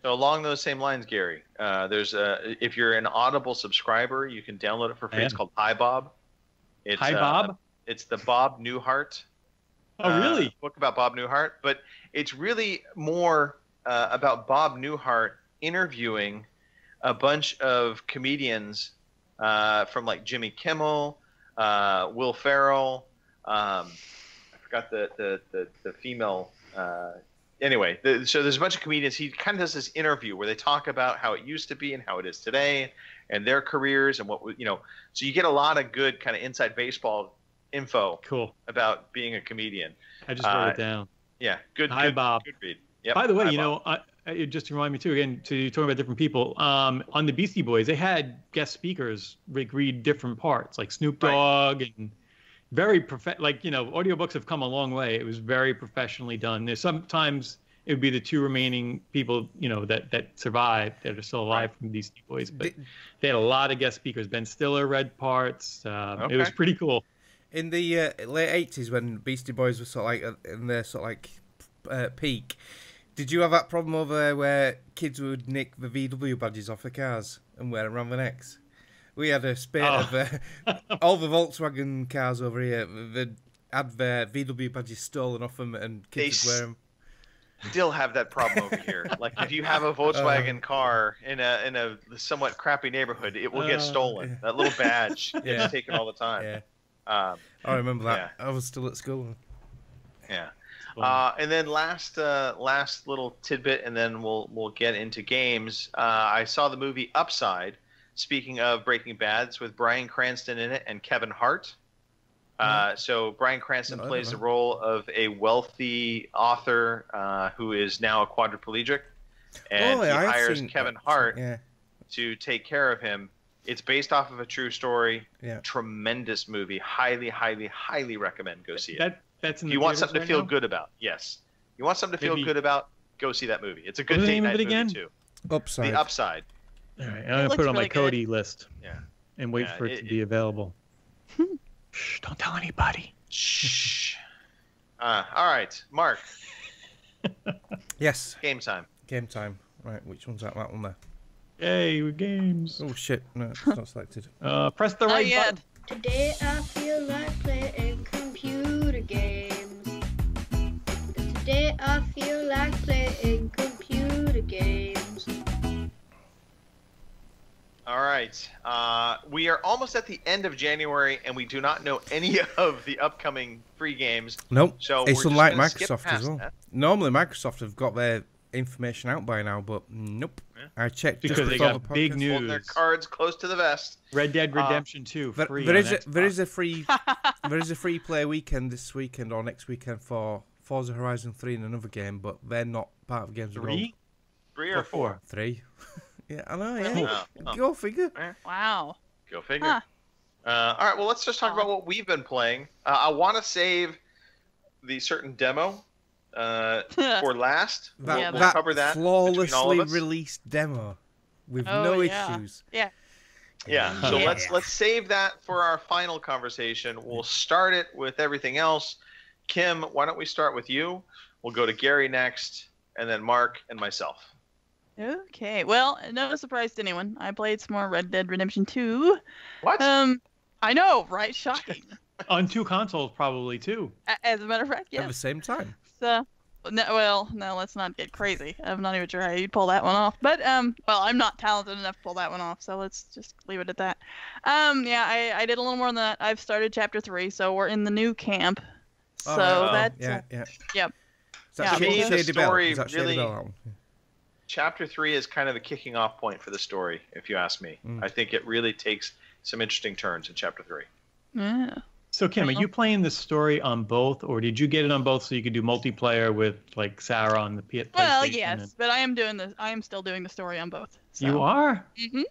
So along those same lines, Gary, there's if you're an Audible subscriber, you can download it for free. It's called Hi Bob. It's, Hi Bob? It's the Bob Newhart. Oh, really? Book about Bob Newhart, but it's really more about Bob Newhart interviewing a bunch of comedians from like Jimmy Kimmel, Will Ferrell. I forgot the female anyway, so there's a bunch of comedians. He kind of does this interview where they talk about how it used to be and how it is today, and their careers and what So you get a lot of good kind of inside baseball info. Cool. About being a comedian. I just wrote it down. Yeah. Good. Hi, Bob. Good read. Yep. By the way, Bob. just to remind me too, again, to talk about different people, on the Beastie Boys, they had guest speakers read different parts, like Snoop Dogg, and very audiobooks have come a long way. It was very professionally done. There's sometimes it would be the two remaining people, that survived, that are still alive from Beastie Boys, but they had a lot of guest speakers. Ben Stiller read parts. It was pretty cool. In the late 80s, when Beastie Boys were sort of like in their sort of like peak, did you have that problem over there where kids would nick the VW badges off the cars and wear them around their necks? We had a spate of all the Volkswagen cars over here that had their VW badges stolen off them, and kids would wear them. Still have that problem over here. Like if you have a Volkswagen car in a somewhat crappy neighborhood, it will get stolen. Yeah. That little badge gets taken all the time. Yeah. I remember that. Yeah. I was still at school. Yeah. And then last little tidbit, and then we'll get into games. I saw the movie Upside. Speaking of Breaking Bad's, with Bryan Cranston in it and Kevin Hart. So Bryan Cranston plays the role of a wealthy author who is now a quadriplegic, and he hires Kevin Hart to take care of him. It's based off of a true story. Yeah. Tremendous movie. Highly, highly, highly recommend. Go see it. That's in the you want something to feel good about? Yes. You want something to feel good about? Go see that movie. It's a good date night movie too. Upside. The Upside. All right, I'm gonna put it on my Cody list. Yeah. And wait for it to be available. Shh! Don't tell anybody. Shh. All right, Mark. Yes. Game time. Game time. Right, which one's that? That one there. Yay, with games. Oh shit! No, it's not selected. Press the right button. Today I feel like playing computer games. Today I feel like playing computer games. All right. We are almost at the end of January, and we do not know any of the upcoming free games. Nope. So it's we're unlike just skip Microsoft past as well. that. Normally, Microsoft have got their information out by now, but nope. Yeah. I checked because just they before got the big podcast. news. Holding their cards close to the vest. Red Dead Redemption 2 free. There is a free play weekend this weekend or next weekend for Forza Horizon 3 and another game, but they're not part of Games of Gold. 3 or 4? 3. Yeah, I know. Yeah. Go figure. Wow. Go figure. Huh. All right. Well, let's just talk about what we've been playing. I want to save the certain demo for last. We'll cover that flawlessly released demo with no issues. Yeah. Yeah. So let's save that for our final conversation. We'll start it with everything else. Kim, why don't we start with you? We'll go to Gary next, and then Mark and myself. Okay. Well, no surprise to anyone. I played some more Red Dead Redemption 2. What? I know, right? Shocking. On 2 consoles, probably too. As a matter of fact, yeah. At the same time. So, no, let's not get crazy. I'm not even sure how you'd pull that one off. But, well, I'm not talented enough to pull that one off, so let's just leave it at that. Yeah, I did a little more than that. I've started Chapter 3, so we're in the new camp. So that's... Yep. To me, the story really... Chapter 3 is kind of a kicking off point for the story, if you ask me. I think it really takes some interesting turns in Chapter 3. Yeah. So, Kim, are you playing the story on both, or did you get it on both so you could do multiplayer with, like, Sarah on the PlayStation? Well, yes, but I am still doing the story on both. So. You are? Mm-hmm.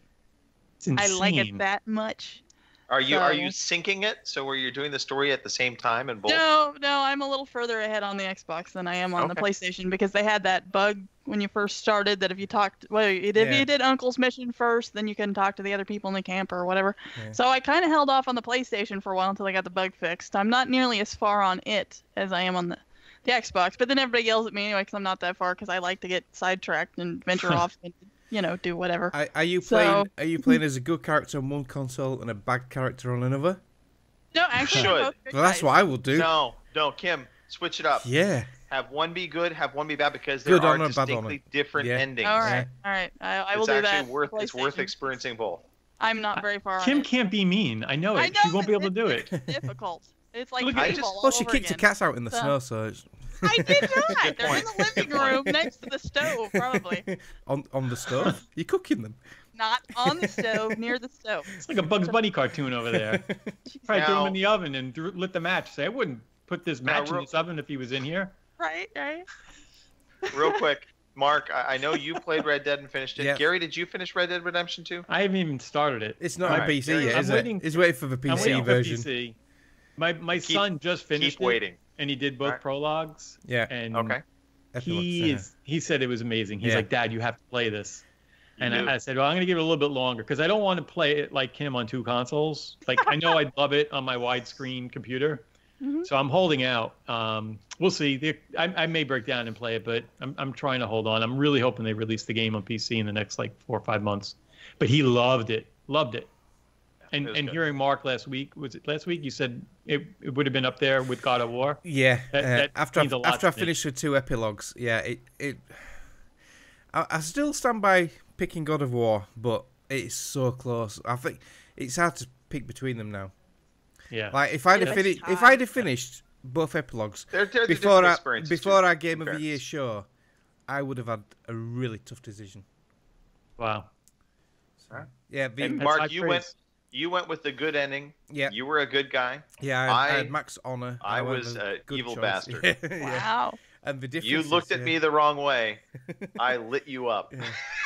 It's insane. I like it that much. Are you syncing it so where you're doing the story at the same time in both? No, I'm a little further ahead on the Xbox than I am on the PlayStation because they had that bug when you first started that if you you did Uncle's mission first, then you couldn't talk to the other people in the camp or whatever. Yeah. So I kind of held off on the PlayStation for a while until I got the bug fixed. I'm not nearly as far on it as I am on the Xbox, but then everybody yells at me anyway because I'm not that far because I like to get sidetracked and venture off and do whatever. Are you playing as a good character on one console and a bad character on another? No, actually, well, that's what I will do. No, Kim, switch it up. Yeah. Have one be good, have one be bad, because there are distinctly different endings. All right. I will do that. It's worth experiencing both. I'm not very far. Kim can't be mean. I know it. She won't be able to do it. It's difficult. It's like well, she kicked the cats out in the snow, so it's... I did not. They're in the living room next to the stove, probably. on the stove? You're cooking them? Not on the stove, near the stove. It's like a Bugs Bunny cartoon over there. Probably threw him in the oven and lit the match. Say, I wouldn't put this match in this oven if he was in here. Right. Real quick, Mark, I know you played Red Dead and finished it. Yeah. Gary, did you finish Red Dead Redemption 2? I haven't even started it. It's not on PC yet, is it? He's waiting for the PC I'm waiting version. For PC. My son just finished keep waiting. And he did both prologues. Yeah. And okay. He said it was amazing. He's like, Dad, you have to play this. And I said, well, I'm going to give it a little bit longer because I don't want to play it like him on 2 consoles. Like, I know I'd love it on my widescreen computer. Mm-hmm. So I'm holding out. We'll see. I may break down and play it, but I'm trying to hold on. I'm really hoping they release the game on PC in the next, 4 or 5 months. But he loved it. Loved it. And hearing Mark last week, was it last week? You said it would have been up there with God of War? Yeah. That after means a lot I to me. finished with 2 epilogues, I still stand by picking God of War, but it's so close. I think it's hard to pick between them now. Yeah. Like if I'd have finished both epilogues before our Game of the Year show, I would have had a really tough decision. Wow. Right. Yeah. And Mark, you went with the good ending. Yeah. You were a good guy. Yeah. I had Max Honor. I was an evil choice. bastard. Wow. And the difference you looked at me the wrong way. I lit you up.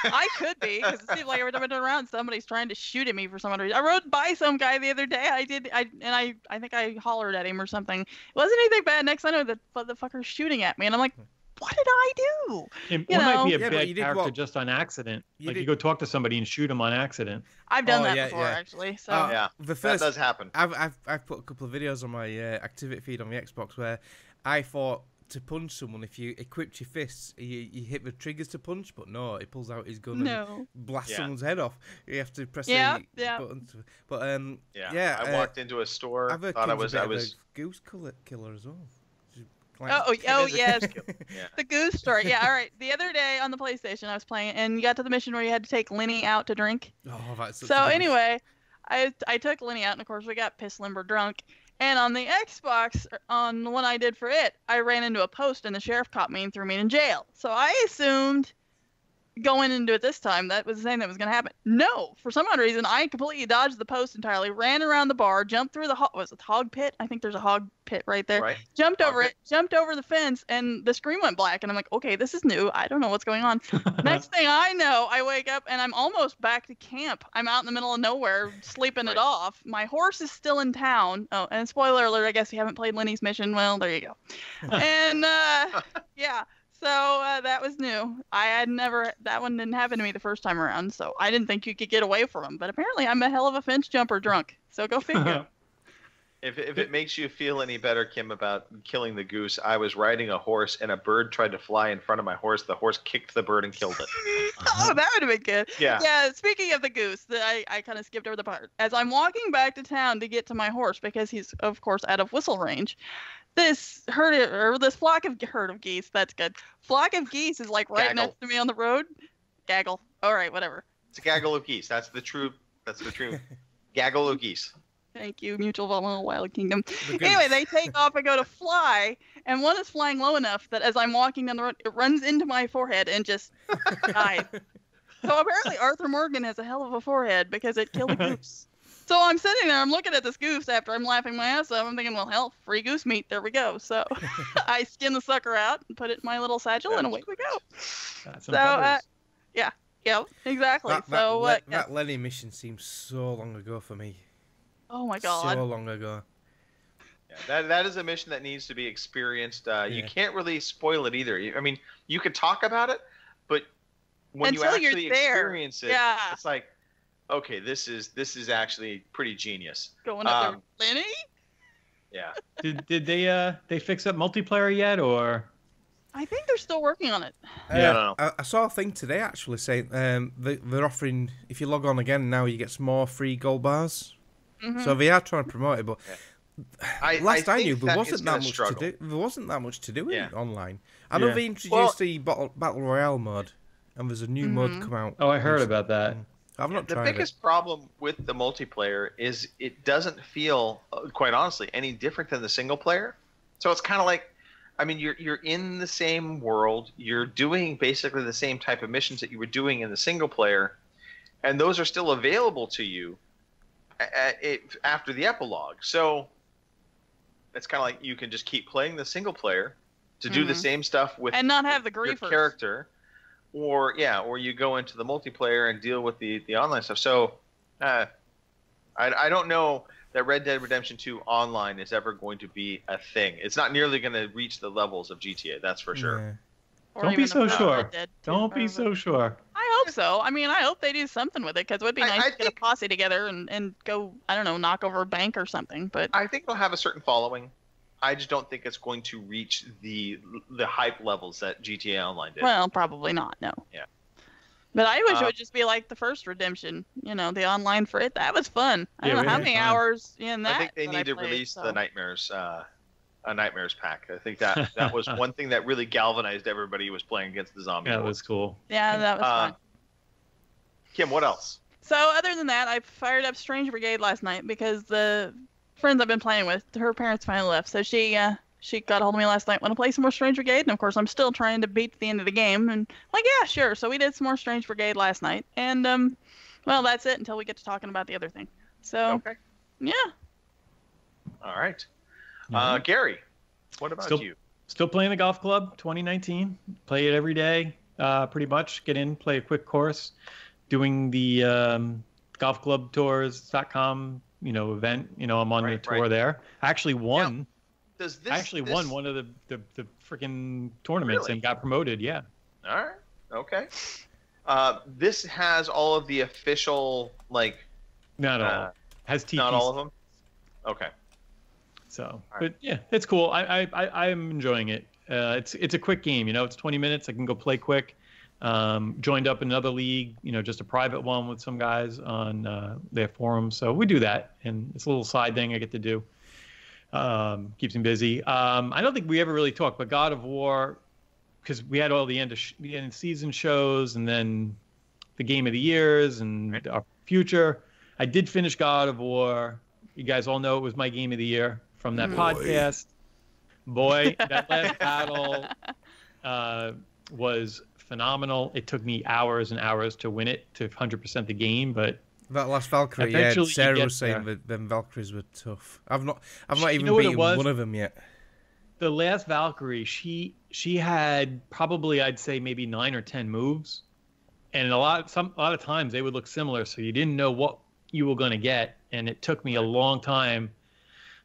I could be, because it seems like every time I turn around, somebody's trying to shoot at me for some reason. I rode by some guy the other day. I think I hollered at him or something. It wasn't anything bad. Next I know the fucker's shooting at me, and I'm like, what did I do? It might be a bad character just on accident. You go talk to somebody and shoot them on accident. I've done that before, actually. So that does happen. I've put a couple of videos on my activity feed on the Xbox where I thought to punch someone, if you equipped your fists, you hit the triggers to punch, but no, it pulls out his gun and blasts someone's head off. You have to press the button. But I walked into a store. I've thought I was a goose killer as well. Yes. The goose story. Yeah, all right. The other day on the PlayStation, I was playing, and you got to the mission where you had to take Lenny out to drink. Oh, that's so anyway, I took Lenny out, and of course we got pissed limber drunk. And on the Xbox, on the one I did for it, I ran into a post, and the sheriff caught me and threw me in jail. So I assumed going into it this time that was the thing that was going to happen. No, for some odd reason, I completely dodged the post entirely, ran around the bar, jumped through the hog pit? I think there's a hog pit right there. Right. Jumped over it, jumped over the fence, and the screen went black. And I'm like, okay, this is new. I don't know what's going on. Next thing I know, I wake up and I'm almost back to camp. I'm out in the middle of nowhere, sleeping it off. My horse is still in town. Oh, and spoiler alert, I guess you haven't played Lenny's mission. Well, there you go. And yeah. So that was new. That one didn't happen to me the first time around, so I didn't think you could get away from them. But apparently I'm a hell of a fence jumper drunk, so go figure. If it makes you feel any better, Kim, about killing the goose, I was riding a horse and a bird tried to fly in front of my horse. The horse kicked the bird and killed it. Oh, that would have been good. Yeah. Yeah, speaking of the goose, I kind of skipped over the part. As I'm walking back to town to get to my horse, because he's, of course, out of whistle range, this flock of geese, that's good. Flock of geese is like right Gaggle. next to me on the road. Gaggle. All right, whatever. It's a gaggle of geese. That's the true gaggle of geese. Thank you, Mutual Volatile Wild Kingdom. Anyway, they take off and go to fly, and one is flying low enough that as I'm walking down the road, it runs into my forehead and just dies. So apparently Arthur Morgan has a hell of a forehead because it killed a goose. So I'm sitting there, I'm looking at this goose after I'm laughing my ass off. I'm thinking, well, hell, free goose meat. There we go. So I skin the sucker out and put it in my little satchel, and away we go. So, yeah, exactly. That Lenny mission seems so long ago for me. Oh my god. So long ago. Yeah, that is a mission that needs to be experienced. You can't really spoil it either. I mean, you could talk about it, but when Until you actually you're there. experience it, it's like, okay, this is actually pretty genius. Going up there, Lenny? Yeah. Did they fix up multiplayer yet, or? I think they're still working on it. I don't know. I saw a thing today actually saying they're offering, if you log on again now, you get some more free gold bars. Mm-hmm. So they are trying to promote it, but last I knew there wasn't that much struggle. to do. There wasn't that much to do in it online. I Yeah. know they introduced the battle royale mode, and there's a new mode come out. Oh, I heard about that. I've not The tried it. biggest problem with the multiplayer is it doesn't feel, quite honestly, any different than the single player. So it's kind of like, I mean, you're in the same world. You're doing basically the same type of missions that you were doing in the single player, and those are still available to you after the epilogue. So it's kind of like you can just keep playing the single player to do the same stuff with and not have the your griefers. character, or you go into the multiplayer and deal with the online stuff. So I don't know that Red Dead Redemption 2 online is ever going to be a thing. It's not nearly going to reach the levels of GTA, that's for sure. Yeah. Don't be so sure. Don't be so sure. I hope so. I mean, I hope they do something with it, because it would be nice to get a posse together and go, I don't know, knock over a bank or something. But I think it'll have a certain following. I just don't think it's going to reach the hype levels that GTA Online did. Well, probably not, no. Yeah. But I wish it would just be like the first Redemption, the online for it. That was fun. I don't know how many hours in that. I think they need to release the Nightmares, a Nightmares pack. I think that was one thing that really galvanized everybody who was playing against the zombies. Yeah, that was cool. Yeah, that was fun. Kim, what else? So other than that, I fired up Strange Brigade last night because the friends I've been playing with, her parents finally left. So she got a hold of me last night, want to play some more Strange Brigade, and of course I'm still trying to beat the end of the game, and like, yeah, sure. So we did some more Strange Brigade last night, and well, that's it until we get to talking about the other thing. So okay. Yeah. All right. Gary, what about you? Still playing the golf club 2019. Play it every day, pretty much. Get in, play a quick course. Doing the golfclubtours.com, event. I'm on the tour there. I actually won. Now, won one of the freaking tournaments and got promoted. Yeah. All right. Okay. This has all of the official Not all. Has TPC. Not all of them. Okay. So, but yeah, it's cool. I'm enjoying it. It's a quick game. It's 20 minutes. I can go play quick. Joined up another league. Just a private one with some guys on their forum. So we do that, and it's a little side thing I get to do. Keeps me busy. I don't think we ever really talked, but God of War, because we had all the end of season shows, and then the game of the years and our future. I did finish God of War. You guys all know it was my game of the year from that podcast. Boy, that last battle was phenomenal. It took me hours and hours to win it, to 100% the game, but that last Valkyrie, Sarah was saying that them Valkyries were tough. I've not even beaten one of them yet. The last Valkyrie, she had probably, I'd say, maybe 9 or 10 moves, and a lot of times they would look similar, so you didn't know what you were going to get, and it took me a long time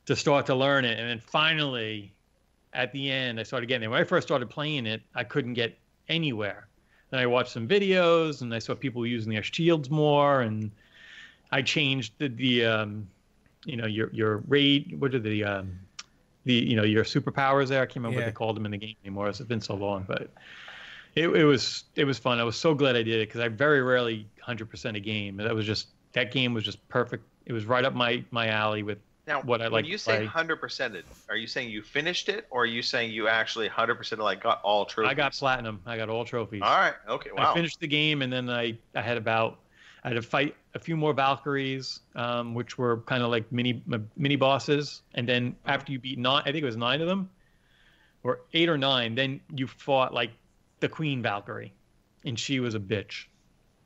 to start to learn it, and then finally, at the end, I started getting it. When I first started playing it, I couldn't get anywhere. Then I watched some videos, and I saw people using their shields more, and I changed your raid. What are your superpowers there? I can't remember what they called them in the game anymore. It's been so long, but it was fun. I was so glad I did it because I very rarely 100% a game. That game was just perfect. It was right up my alley with what I like. When you say 100%, are you saying you finished it, or are you saying you actually 100% got all trophies? I got platinum. I got all trophies. All right. Okay. Wow. I finished the game, and then I had to fight a few more Valkyries, which were kind of like mini bosses. And then after you beat 9, I think it was 9 of them, or 8 or 9, then you fought like the Queen Valkyrie, and she was a bitch.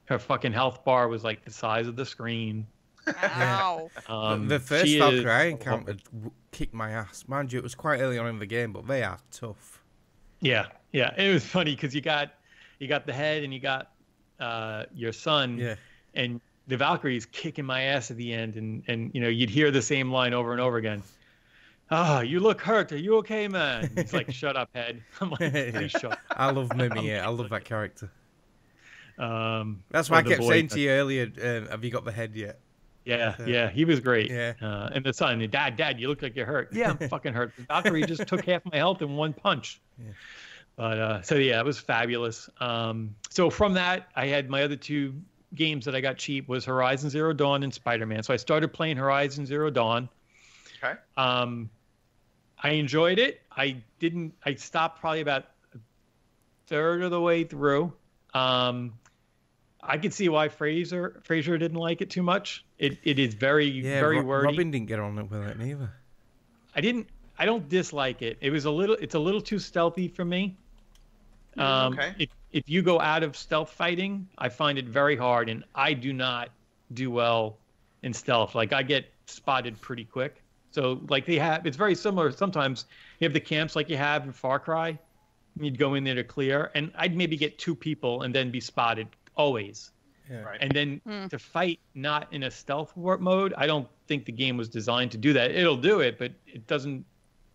Her fucking health bar was like the size of the screen. Ow. The first Valkyrie I encountered kicked my ass. Mind you, it was quite early on in the game, but they are tough. Yeah. It was funny because you got the head and you got your son. Yeah. And the Valkyrie's kicking my ass at the end, and you'd hear the same line over and over again. You look hurt. Are you okay, man? He's like, shut up, head. I'm like, please shut up. I love Mimi. I love that character. That's why I kept saying to you earlier, have you got the head yet? Yeah, he was great. Yeah. And the son, Dad, you look like you're hurt. Yeah, I'm fucking hurt. The Valkyrie just took half my health in one punch. Yeah. But it was fabulous. So from that, I had my other 2 games that I got cheap was Horizon Zero Dawn and Spider-Man. So I started playing Horizon Zero Dawn. Okay. I enjoyed it. I stopped probably about a third of the way through. I could see why Fraser didn't like it too much. It is very wordy. Robin didn't get on with it neither. I don't dislike it. It's a little too stealthy for me. Okay. If you go out of stealth fighting, I find it very hard, and I do not do well in stealth. Like, I get spotted pretty quick. So, like, it's very similar. Sometimes you have the camps like you have in Far Cry. You'd go in there to clear, and I'd maybe get 2 people and then be spotted always. Yeah. Right. And then to fight not in a stealth mode, I don't think the game was designed to do that. It'll do it, but it doesn't.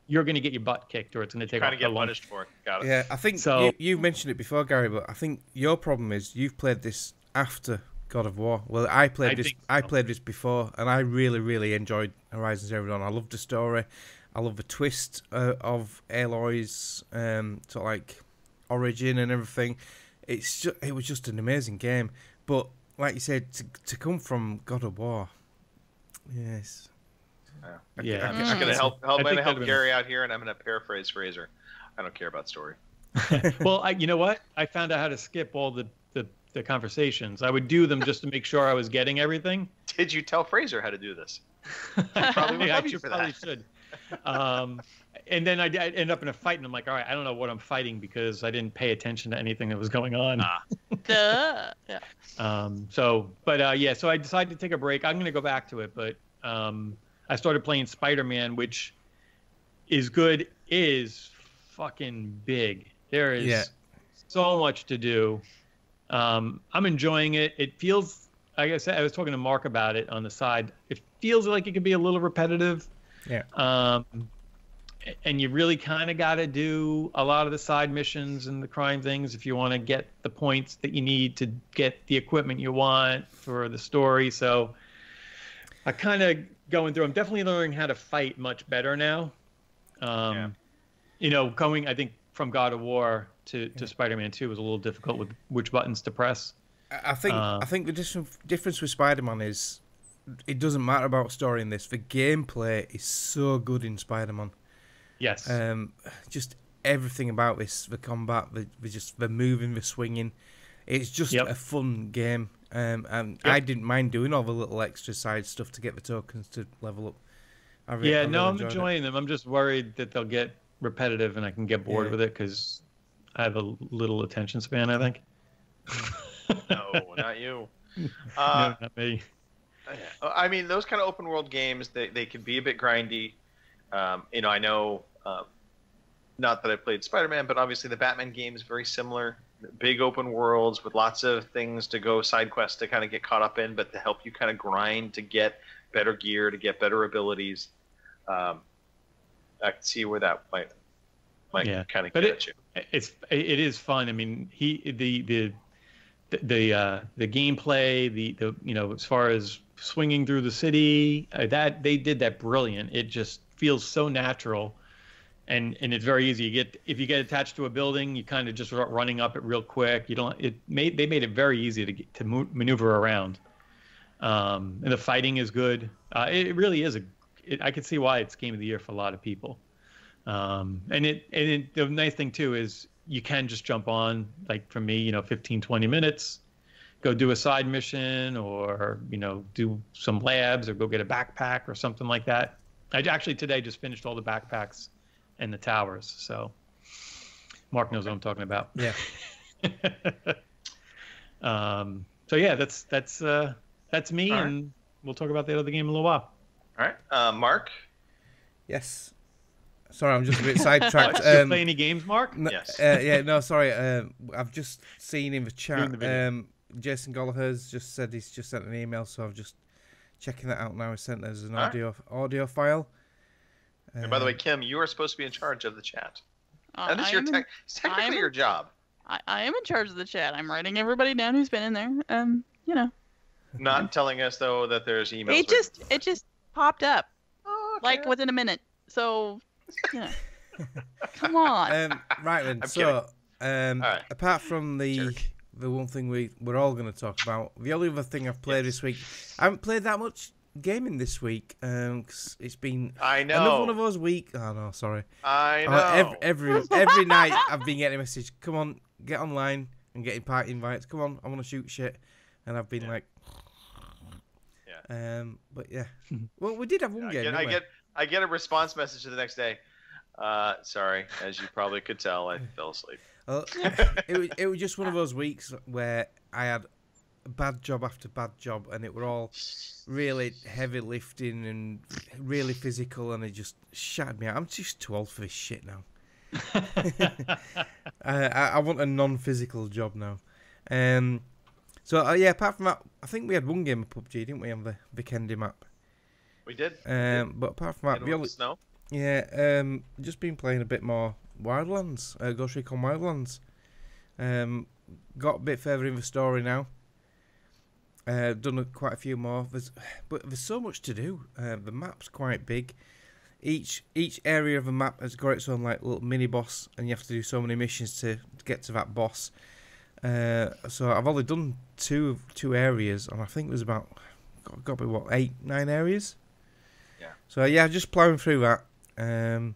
You're going to get your butt kicked, or it's going to take Kind a of get long. punished for it. Got it. Yeah, I think So- you mentioned it before, Gary, but I think your problem is you've played this after God of War. Well, I played this before, and I really, really enjoyed Horizon Zero Dawn. I loved the story. I love the twist of Aloy's sort of like origin and everything. It was just an amazing game. But like you said, to come from God of War, yes. Yeah. I'm going to help that'd been- Gary out here, and I'm going to paraphrase Fraser. I don't care about story. Well, you know what? I found out how to skip all the conversations. I would do them just to make sure I was getting everything. Did you tell Fraser how to do this? Probably would Yeah, love you for that. should. And then I end up in a fight, and I'm like, all right, I don't know what I'm fighting because I didn't pay attention to anything that was going on. Duh. Yeah. So I decided to take a break. I'm going to go back to it, but I started playing Spider-Man, which is good, is fucking big. There is so much to do. I'm enjoying it. It feels, like I said, I was talking to Mark about it on the side. It feels like it could be a little repetitive. Yeah. And you really kind of got to do a lot of the side missions and the crime things if you want to get the points that you need to get the equipment you want for the story. So I kind of going through. I'm definitely learning how to fight much better now. You know, going, I think, from God of War to Spider-Man 2 was a little difficult with which buttons to press. I think the difference with Spider-Man is it doesn't matter about story in this. The gameplay is so good in Spider-Man. Yes. Just everything about this, the combat, the moving, the swinging. It's just a fun game. And I didn't mind doing all the little extra side stuff to get the tokens to level up. I'm enjoying them. I'm just worried that they'll get repetitive and I can get bored with it because I have a little attention span, I think. No, not you. No, not me. I mean, those kind of open world games, they can be a bit grindy. You know, I know, not that I played Spider-Man, but obviously the Batman game is very similar. Big open worlds with lots of things to go, side quests to kind of get caught up in, but to help you kind of grind to get better gear, to get better abilities. I can see where that might kind of get at you. It is fun. I mean, the gameplay, the you know, as far as swinging through the city, that they did that brilliant. It just feels so natural, and it's very easy. If you get attached to a building, you kind of just start running up it real quick. They made it very easy to maneuver around, and the fighting is good. It really is I could see why it's game of the year for a lot of people. And the nice thing too is you can just jump on, like for me, 15, 20 minutes, go do a side mission or, do some labs or go get a backpack or something like that. I actually today just finished all the backpacks and the towers. So Mark knows what I'm talking about. Yeah. So yeah, that's me. All right. And we'll talk about the other game in a little while. All right. Mark? Yes. Sorry, I'm just a bit sidetracked. You play any games, Mark? No, yes. No, sorry. I've just seen in the chat, Jason Gallagher's just said he's just sent an email, so I'm just checking that out now. He sent us an audio file. And by the way, Kim, you are supposed to be in charge of the chat. That is technically your job. I am in charge of the chat. I'm writing everybody down who's been in there. Not telling us though that there's emails. It just popped up, like within a minute. So, come on. Right then. Apart from the one thing we're all going to talk about, the only other thing I've played this week, I haven't played that much gaming this week. 'Cause it's been another one of those weeks. Oh no, sorry. I know. Every night I've been getting a message. Come on, get online and getting party invites. Come on, I want to shoot shit, and I've been like. But yeah. Well, we did have one game. I get a response message the next day. Sorry, as you probably could tell, I fell asleep. Well, it was just one of those weeks where I had bad job after bad job, and it were all really heavy lifting and really physical, and it just shattered me out. I'm just too old for this shit now. I want a non-physical job now. So yeah, apart from that, I think we had one game of PUBG, didn't we, on the Vikendi map? We did. But apart from that, the only snow. Yeah, just been playing a bit more Wildlands, Ghost Recon Wildlands. Got a bit further in the story now. Done quite a few more. But there's so much to do. The map's quite big. Each area of the map has got its own like little mini boss, and you have to do so many missions to get to that boss. So I've only done two areas, and I think there's about got to be what 8-9 areas. Yeah. So yeah, just plowing through that. I'm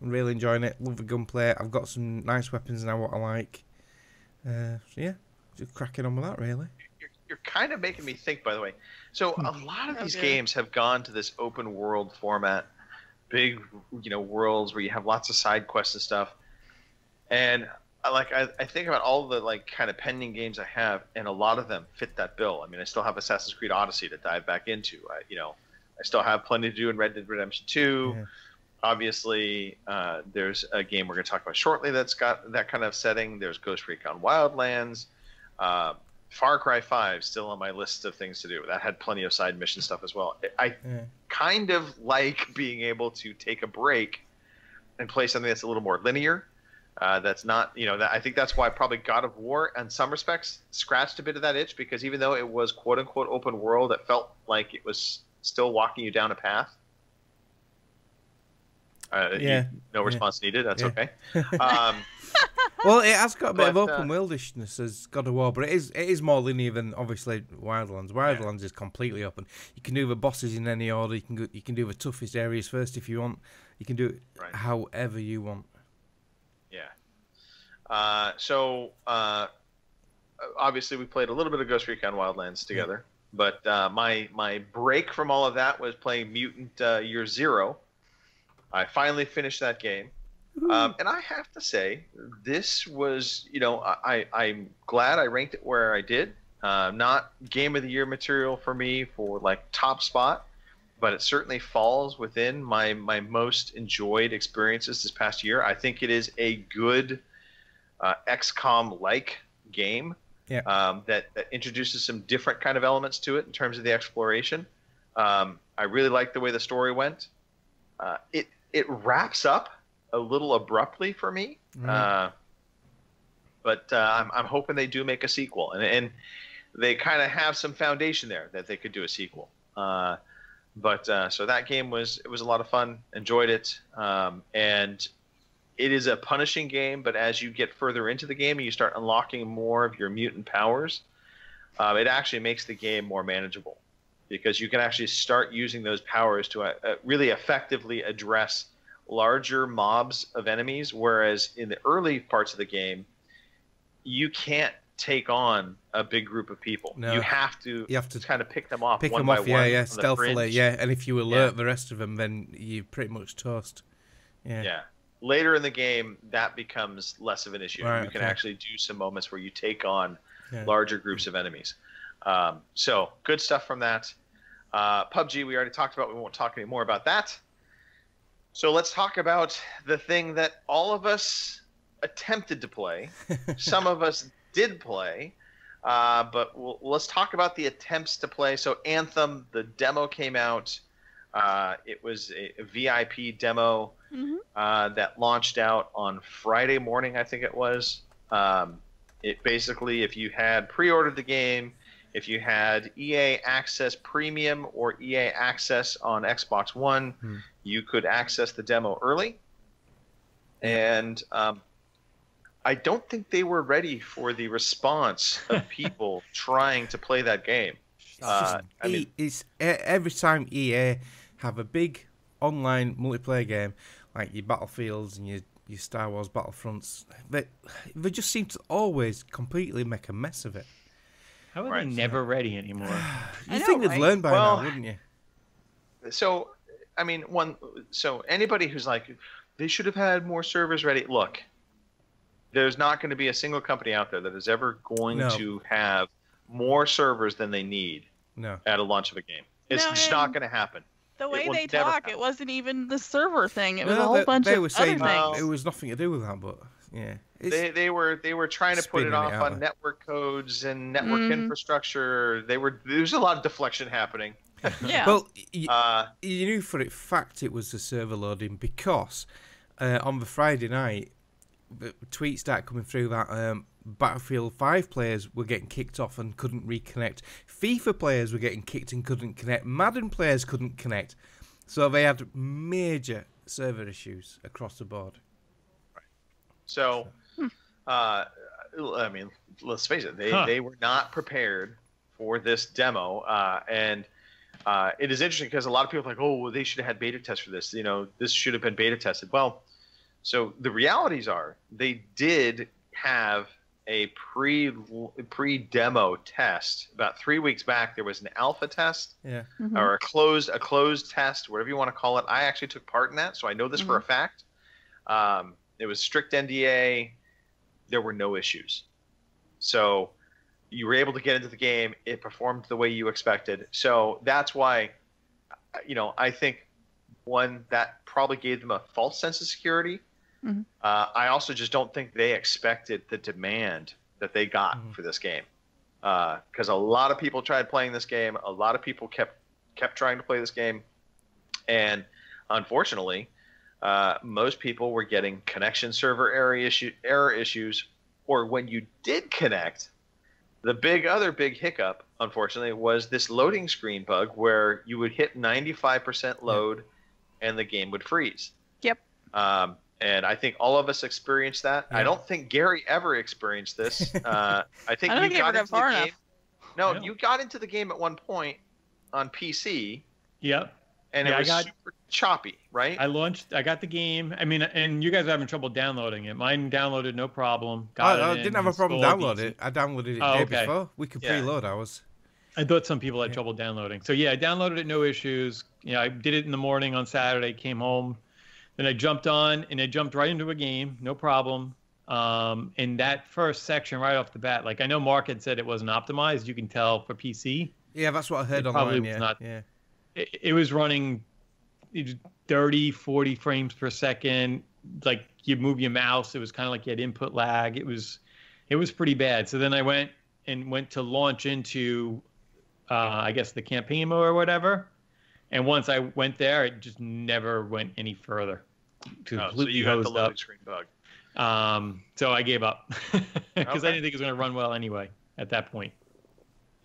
really enjoying it. Love the gunplay. I've got some nice weapons now, what I like. So yeah, just cracking on with that really. You're kind of making me think, by the way. So a lot of these games have gone to this open world format, big, worlds where you have lots of side quests and stuff. And I think about all the like kind of pending games I have, and a lot of them fit that bill. I mean, I still have Assassin's Creed Odyssey to dive back into. I still have plenty to do in Red Dead Redemption 2. Yeah. Obviously, there's a game we're going to talk about shortly that's got that kind of setting. There's Ghost Recon Wildlands. Far Cry 5 still on my list of things to do. That had plenty of side mission stuff as well. I kind of like being able to take a break and play something that's a little more linear. That's not, I think that's why probably God of War, in some respects, scratched a bit of that itch, because even though it was quote unquote open world, it felt like it was still walking you down a path. No response needed. That's okay. Well, it has got a bit of open worldishness as God of War, but it is more linear than obviously Wildlands. Wildlands is completely open. You can do the bosses in any order. You can do the toughest areas first if you want. You can do it however you want. Yeah. So obviously we played a little bit of Ghost Recon Wildlands together, but my break from all of that was playing Mutant Year Zero. I finally finished that game. And I have to say, this was, I'm glad I ranked it where I did. Not Game of the Year material for me for like top spot, but it certainly falls within my most enjoyed experiences this past year. I think it is a good XCOM-like game that introduces some different kind of elements to it in terms of the exploration. I really like the way the story went. It wraps up a little abruptly for me, but I'm hoping they do make a sequel, and they kind of have some foundation there that they could do a sequel. So that game was a lot of fun. Enjoyed it, and it is a punishing game. But as you get further into the game and you start unlocking more of your mutant powers, it actually makes the game more manageable, because you can actually start using those powers to really effectively address larger mobs of enemies, whereas in the early parts of the game, you can't take on a big group of people. No. You have to kind of pick them off one by one. Yeah, stealthily, yeah. And if you alert the rest of them, then you're pretty much toast. Yeah. Later in the game, that becomes less of an issue. Right, you can actually do some moments where you take on larger groups of enemies. So good stuff from that. PUBG, we already talked about. We won't talk any more about that. So let's talk about the thing that all of us attempted to play. Some of us did play, but let's talk about the attempts to play. So Anthem, the demo came out. It was a VIP demo that launched out on Friday morning, I think it was. It basically, if you had pre-ordered the game, if you had EA Access Premium or EA Access on Xbox One, you could access the demo early. And I don't think they were ready for the response of people trying to play that game. It's every time EA have a big online multiplayer game, like your Battlefields and your Star Wars Battlefronts, they just seem to always completely make a mess of it. How are they never ready anymore? You think they'd learn by now, wouldn't you? So, I mean, so anybody who's like, they should have had more servers ready. Look, there's not going to be a single company out there that is ever going to have more servers than they need at a launch of a game. It's just not going to happen. The way they talk, it wasn't even the server thing. It was a whole bunch of other things. It was nothing to do with that, but yeah. They were trying to put it off on network codes and network infrastructure. There's a lot of deflection happening. Yeah. Well, you knew for a fact it was the server loading because on the Friday night, the tweets started coming through that Battlefield 5 players were getting kicked off and couldn't reconnect. FIFA players were getting kicked and couldn't connect. Madden players couldn't connect. So they had major server issues across the board. Right. So, I mean, let's face it, they were not prepared for this demo. And it is interesting because a lot of people are like, oh, well, they should have had beta tests for this. You know, this should have been beta tested. Well, so the realities are they did have a pre-demo test about 3 weeks back. There was an alpha test, or a closed test, whatever you want to call it. I actually took part in that, so I know this for a fact. It was strict NDA. There were no issues, so you were able to get into the game. It performed the way you expected. So that's why, you know, I think one that probably gave them a false sense of security. I also just don't think they expected the demand that they got for this game, because a lot of people tried playing this game. A lot of people kept trying to play this game, and unfortunately, most people were getting connection server error issues, or when you did connect, the other big hiccup, unfortunately, was this loading screen bug where you would hit 95% load and the game would freeze. Yep. And I think all of us experienced that. I don't think Gary ever experienced this. I think you got into the game. No, you got into the game at one point on PC. Yep. And it was super choppy, right? I got the game. I mean, and you guys are having trouble downloading it. Mine downloaded no problem. I didn't have a problem downloading it. I downloaded it the day before. We could preload ours. I thought some people had trouble downloading. So yeah, I downloaded it, no issues. You know, I did it in the morning on Saturday, came home. Then I jumped on, and I jumped right into a game, no problem. In that first section, right off the bat, like I know Mark had said it wasn't optimized. You can tell for PC. Yeah, that's what I heard online. Probably was not. Yeah. It was running 30, 40 frames per second. Like you move your mouse, it was kind of like you had input lag. It was pretty bad. So then I went to launch into, I guess the campaign mode or whatever. And once I went there, it just never went any further. So you had the loading screen bug. So I gave up because I didn't think it was going to run well anyway at that point.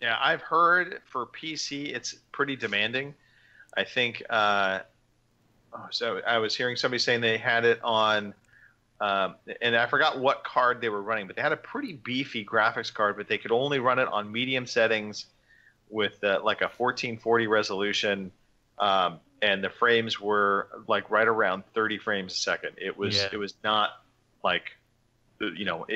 Yeah, I've heard for PC it's pretty demanding. I think. So I was hearing somebody saying they had it on, and I forgot what card they were running, but they had a pretty beefy graphics card, but they could only run it on medium settings with like a 1440 resolution. And the frames were like right around 30 frames a second. It was not like, you know,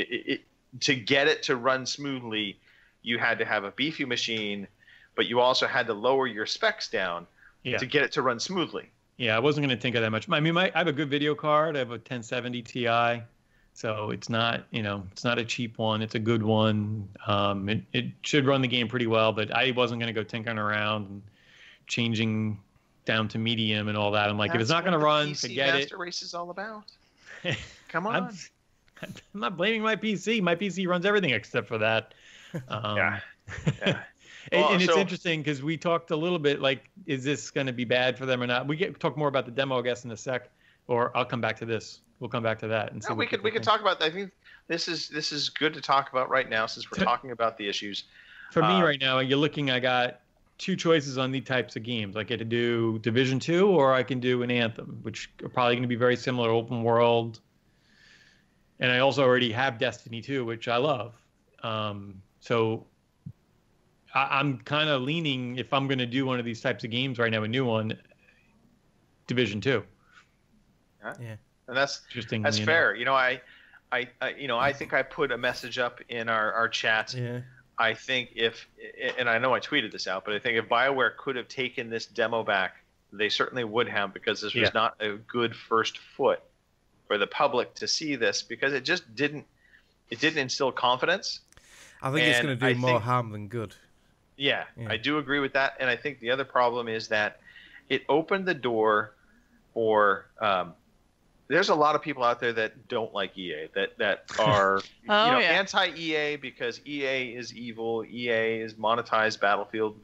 to get it to run smoothly, you had to have a beefy machine, but you also had to lower your specs down to get it to run smoothly. Yeah, I wasn't going to think of that much. I mean, I have a good video card. I have a 1070 Ti, so it's not, you know, it's not a cheap one. It's a good one. It should run the game pretty well, but I wasn't going to go tinkering around and changing down to medium and all that. I'm like, if it's not going to run, forget it. Master Race is all about. Come on. I'm not blaming my PC. My PC runs everything except for that. Yeah. And it's interesting because we talked a little bit like, is this going to be bad for them or not? We talk more about the demo, I guess, in a sec, or I'll come back to this. We'll come back to that. And we could talk about. I think this is good to talk about right now since we're talking about the issues. For me right now, you're looking. I got two choices on these types of games. I get to do Division 2 or I can do an Anthem, which are probably going to be very similar, open world. And I also already have Destiny 2, which I love. So I'm kind of leaning, if I'm going to do one of these types of games right now, a new one, Division 2. Yeah. And that's interesting. That's fair. You know, I think I put a message up in our chat. Yeah. I think and I know I tweeted this out, but I think if BioWare could have taken this demo back, they certainly would have, because this was not a good first foot for the public to see this because it just didn't instill confidence. I think it's going to do more harm than good. Yeah, I do agree with that. And I think the other problem is that it opened the door for there's a lot of people out there that don't like EA, that are anti-EA because EA is evil. EA is monetized Battlefield,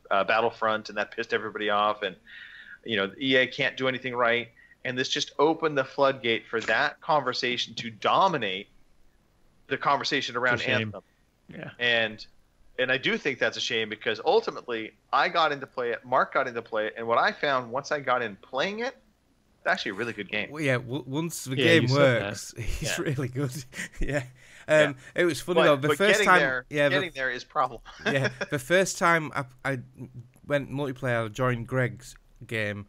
Battlefront, and that pissed everybody off. And EA can't do anything right. And this just opened the floodgate for that conversation to dominate the conversation around Anthem. Yeah. And I do think that's a shame because ultimately I got into play it, Mark got into play it, and what I found once I got in playing it, it's actually a really good game. Well, yeah, once the game works, it's really good. It was funny though. The first time, getting there is problem. The first time I went multiplayer, I joined Greg's game.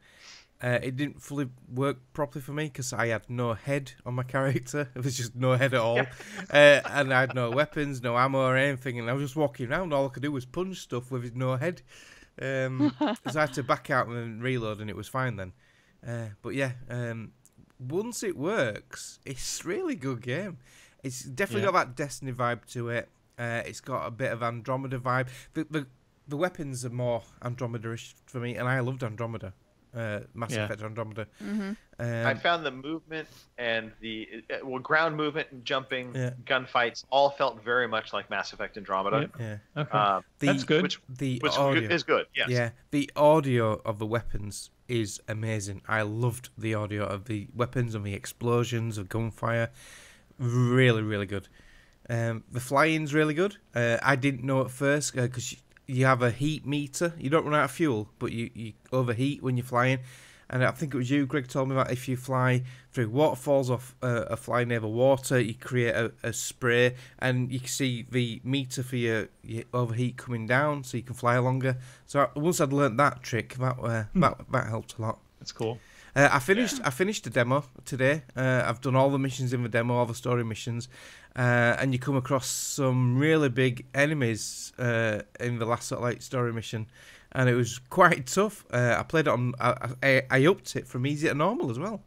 It didn't fully work properly for me because I had no head on my character. There was just no head at all. And I had no weapons, no ammo or anything. And I was just walking around. All I could do was punch stuff with no head. So I had to back out and then reload, and it was fine then. Once it works, it's a really good game. It's definitely got that Destiny vibe to it. It's got a bit of Andromeda vibe. The weapons are more Andromeda-ish for me, and I loved Andromeda. Mass Effect Andromeda. I found the movement and the ground movement and jumping, gunfights all felt very much like Mass Effect Andromeda. Okay. That's good. Which audio is good. Yes. Yeah, the audio of the weapons is amazing. I loved the audio of the weapons and the explosions of gunfire. Really, really good. The flying's really good. I didn't know at first because you have a heat meter. You don't run out of fuel, but you overheat when you're flying. And I think it was you, Greg, told me that if you fly through waterfalls or fly near the water, you create a spray, and you can see the meter for your overheat coming down, so you can fly longer. So once I'd learnt that trick, that helped a lot. That's cool. I finished the demo today. I've done all the missions in the demo, all the story missions, and you come across some really big enemies in the last story mission, and it was quite tough. I played it on. I upped it from easy to normal as well,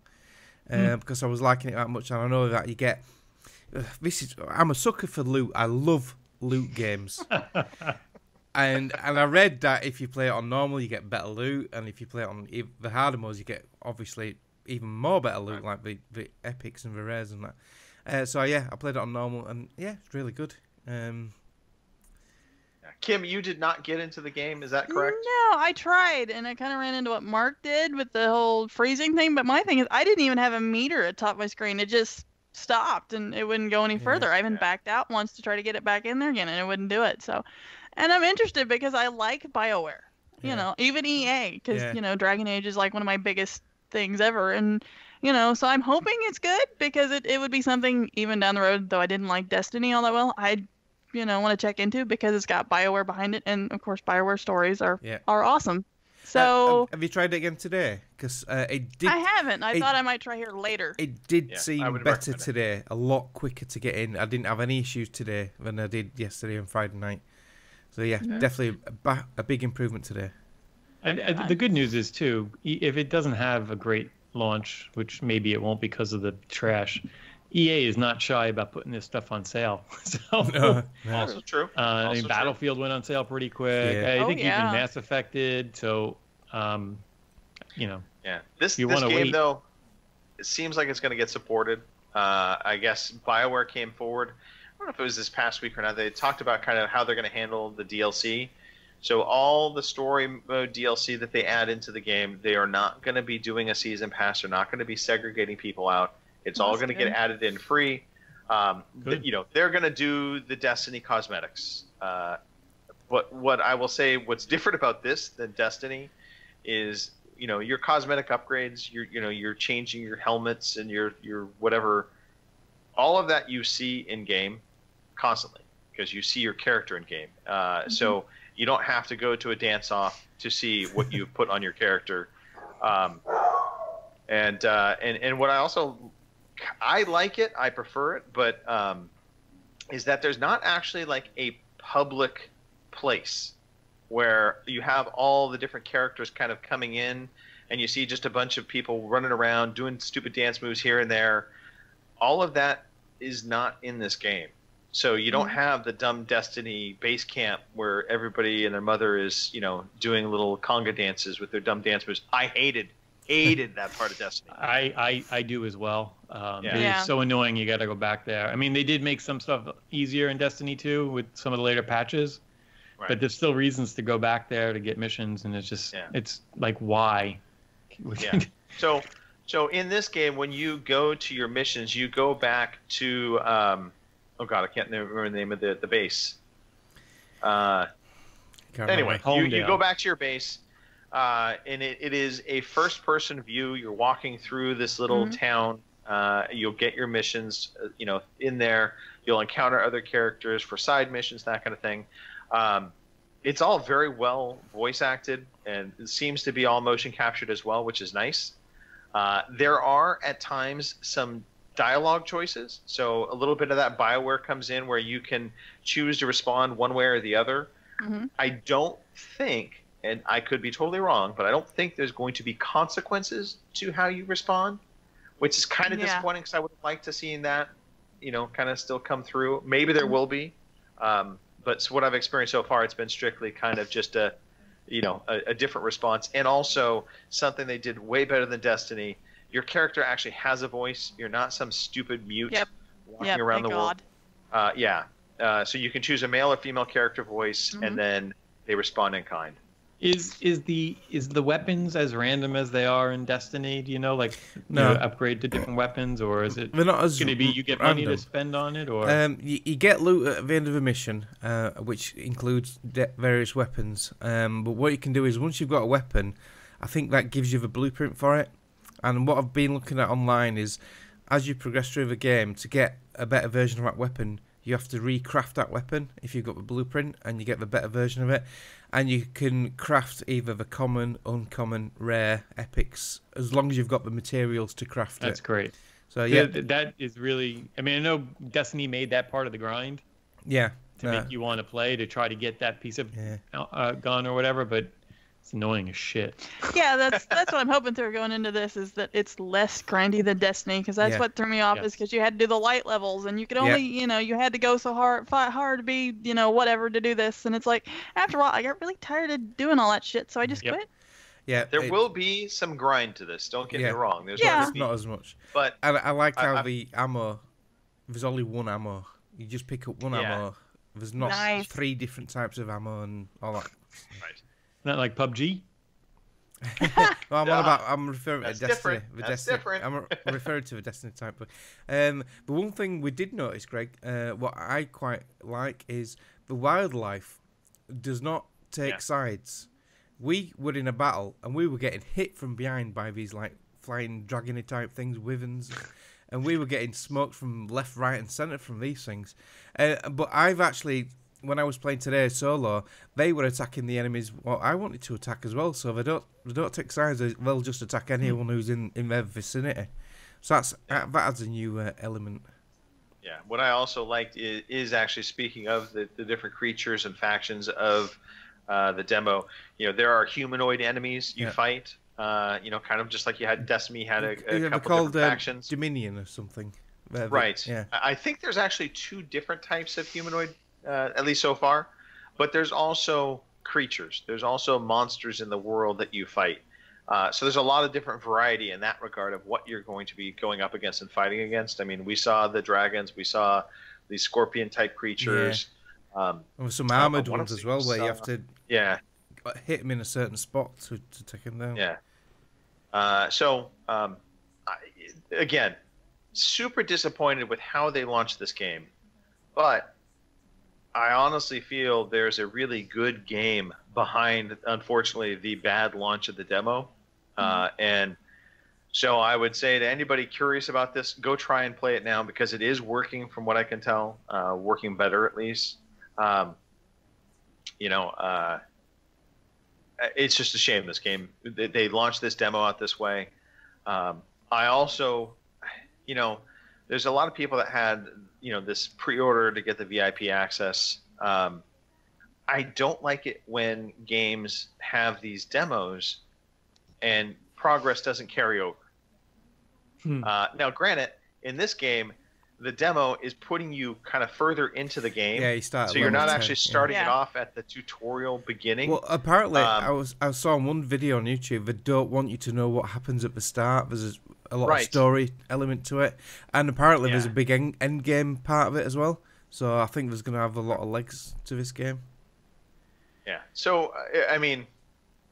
because I was liking it that much, and I know that you get. I'm a sucker for loot. I love loot games. And I read that if you play it on normal, you get better loot, and if you play it on the harder modes, you get obviously even more better loot, like the epics and the rares and that. I played it on normal, and it's really good. Kim, you did not get into the game, is that correct? No, I tried, and I kind of ran into what Mark did with the whole freezing thing. But my thing is, I didn't even have a meter atop my screen. It just stopped, and it wouldn't go any further. I even backed out once to try to get it back in there again, and it wouldn't do it. So. And I'm interested because I like BioWare, even EA, because, Dragon Age is like one of my biggest things ever. And, so I'm hoping it's good because it would be something even down the road, though I didn't like Destiny all that well, I'd, want to check into because it's got BioWare behind it. And, of course, BioWare stories are awesome. So have you tried it again today? Because it did. I haven't. I thought I might try here later. It did seem better today, a lot quicker to get in. I didn't have any issues today than I did yesterday and Friday night. So definitely a big improvement today. And the good news is too, if it doesn't have a great launch, which maybe it won't because of the trash, EA is not shy about putting this stuff on sale. So also true. Battlefield went on sale pretty quick. I think even Mass Effect did. So, This game though, it seems like it's going to get supported. I guess BioWare came forward. I don't know if it was this past week or not. They talked about kind of how they're going to handle the DLC. So all the story mode DLC that they add into the game, they are not going to be doing a season pass. They're not going to be segregating people out. It's all going to get added in free. They're going to do the Destiny cosmetics. But what I will say, what's different about this than Destiny is, your cosmetic upgrades. You're changing your helmets and your whatever. All of that you see in game constantly because you see your character in game. So you don't have to go to a dance off to see what you've put on your character. And what I like it, I prefer it, but is that there's not actually like a public place where you have all the different characters kind of coming in and you see just a bunch of people running around doing stupid dance moves here and there. All of that is not in this game. So you don't have the dumb Destiny base camp where everybody and their mother is, doing little conga dances with their dumb dance moves. I hated that part of Destiny. I do as well. Yeah. It is so annoying. You got to go back there. I mean, they did make some stuff easier in Destiny 2 with some of the later patches, but there's still reasons to go back there to get missions, and it's just it's like, why? Yeah. So in this game, when you go to your missions, you go back to oh god, I can't remember the name of the base. Anyway, you go back to your base, and it is a first-person view. You're walking through this little town. You'll get your missions, in there. You'll encounter other characters for side missions, that kind of thing. It's all very well voice acted, and it seems to be all motion captured as well, which is nice. There are at times some dialogue choices, so a little bit of that BioWare comes in where you can choose to respond one way or the other. I don't think, and I could be totally wrong, but I don't think there's going to be consequences to how you respond, which is kind of disappointing because I would have liked to see that, kind of still come through. Maybe there will be, but what I've experienced so far, it's been strictly kind of just a different response, and also something they did way better than Destiny. Your character actually has a voice. You're not some stupid mute walking around the world. So you can choose a male or female character voice, and then they respond in kind. Is the weapons as random as they are in Destiny? Do you know, like, No. you upgrade to different weapons, or is it They're not as going to be you get money to spend on it, or you get loot at the end of a mission, which includes various weapons. But what you can do is once you've got a weapon, I think that gives you the blueprint for it. And what I've been looking at online is, as you progress through the game, to get a better version of that weapon, you have to recraft that weapon if you've got the blueprint, and you get the better version of it. And you can craft either the common, uncommon, rare, epics, as long as you've got the materials to craft it. That's great. So yeah, that is really. I mean, I know Destiny made that part of the grind. Yeah. To make you want to play, to try to get that piece of gun or whatever, but it's annoying as shit. Yeah, that's what I'm hoping through going into this, is that it's less grindy than Destiny, because that's what threw me off, is because you had to do the light levels, and you could only, you had to go so hard, fight hard to be, whatever to do this, and it's like, after a while, I got really tired of doing all that shit, so I just quit. Yeah, there will be some grind to this. Don't get me wrong. There's not as much. But I like how the ammo. There's only one ammo. You just pick up one ammo. There's not 3 different types of ammo and all that. Right. Not like PUBG. Well, I'm referring to Destiny. That's different. I'm referring to the Destiny type. But one thing we did notice, Greg, what I quite like is the wildlife does not take sides. We were in a battle and we were getting hit from behind by these like flying dragony type things, wyverns, and we were getting smoked from left, right, and centre from these things. But I've actually, when I was playing today solo, they were attacking the enemies what I wanted to attack as well. So they don't take sides. They'll just attack anyone who's in their vicinity. So that adds a new element. Yeah. What I also liked is actually, speaking of the different creatures and factions of the demo, there are humanoid enemies you fight. Kind of just like you had Destiny had a couple different factions. Dominion or something. Right. Yeah. I think there's actually 2 different types of humanoid, at least so far. But there's also creatures. There's also monsters in the world that you fight. So there's a lot of different variety in that regard of what you're going to be going up against and fighting against. I mean, we saw the dragons. We saw the scorpion-type creatures. Yeah. And some armored ones as well, where you have to hit them in a certain spot to take them down. Yeah. Again, super disappointed with how they launched this game, but I honestly feel there's a really good game behind, unfortunately, the bad launch of the demo. And so I would say to anybody curious about this, go try and play it now, because it is working from what I can tell, working better at least. It's just a shame this game. They launched this demo out this way. I also, there's a lot of people that had, this pre-order to get the VIP access. I don't like it when games have these demos and progress doesn't carry over. Now, granted, in this game, the demo is putting you kind of further into the game. Yeah, you start. So you're not actually starting Yeah. it off at the tutorial beginning. Well, apparently, I saw one video on YouTube. They don't want you to know what happens at the start. There's a lot of story element to it, and apparently there's a big end game part of it as well. So I think there's going to have a lot of legs to this game. Yeah. So I mean,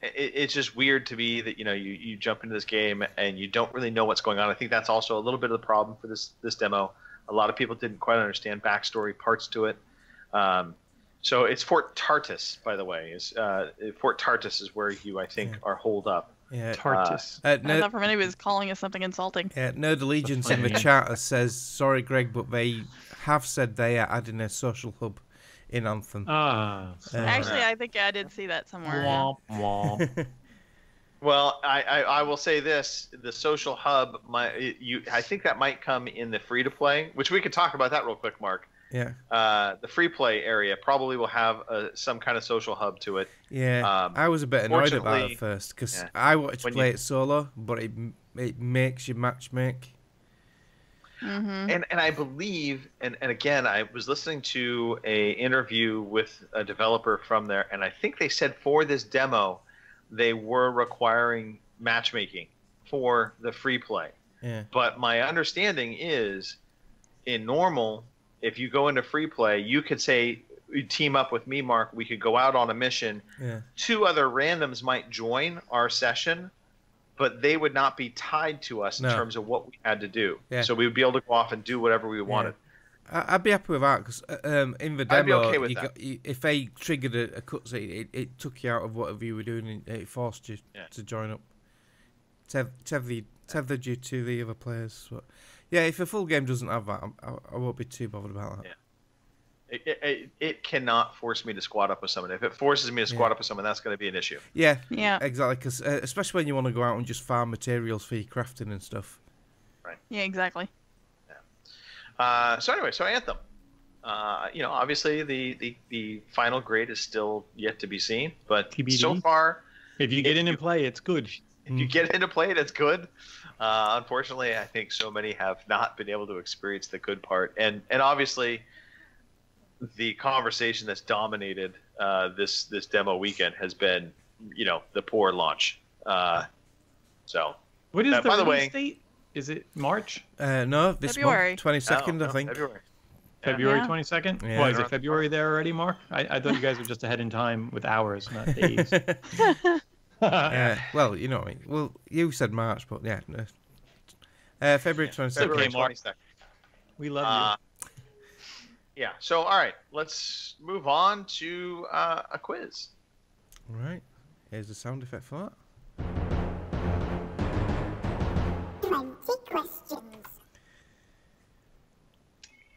it's just weird to me that you jump into this game and you don't really know what's going on. I think that's also a little bit of the problem for this demo. A lot of people didn't quite understand backstory parts to it. So it's Fort Tartus, by the way. Fort Tartus is where you, I think, are holed up. Yeah, Tartus. I thought for a minute he was calling us something insulting. Yeah, Nerd Allegiance in the chat says, sorry, Greg, but they have said they are adding a social hub in Anthem. Actually, I think I did see that somewhere. Womp, womp. Well, I will say this: the social hub, I think that might come in the free to play, which we could talk about that real quick, Mark. Yeah. The free play area probably will have some kind of social hub to it. Yeah. I was a bit annoyed about it first because I wanted to play it solo, but it makes you matchmake. And I believe, and again, I was listening to a interview with a developer from there, and I think they said for this demo, they were requiring matchmaking for the free play. Yeah. But my understanding is, in normal, if you go into free play, you could say, team up with me, Mark, we could go out on a mission. Yeah. 2 other randoms might join our session, but they would not be tied to us in terms of what we had to do. Yeah. So we would be able to go off and do whatever we wanted. I'd be happy with that because in the demo, I'd be okay with that. If they triggered a cutscene, it took you out of whatever you were doing and it forced you to join up. Tethered you to the other players. But yeah, if a full game doesn't have that, I won't be too bothered about that. Yeah. It cannot force me to squad up with someone. If it forces me to squad up with someone, that's going to be an issue. Yeah, yeah, exactly. Because especially when you want to go out and just farm materials for your crafting and stuff. Right. Yeah, exactly. So anyway, Anthem. Obviously the final grade is still yet to be seen, but TBD. So far, if you get in and play, it's good. If you get in to play it, it's good. Unfortunately, I think so many have not been able to experience the good part, and obviously, the conversation that's dominated this demo weekend has been, the poor launch. So, what is the by the way, date? Is it March? No, this February. month, 22nd, I think. February. February 22nd? Yeah. Why, is it February there already, Mark? I thought you guys were just ahead in time with hours, not days. Well, you know what I mean. Well, you said March, but yeah. No. February 22nd. February Okay, Mark. 22nd. We love you. Yeah. So, all right, let's move on to a quiz. Right. Here's the sound effect for that. 20 questions.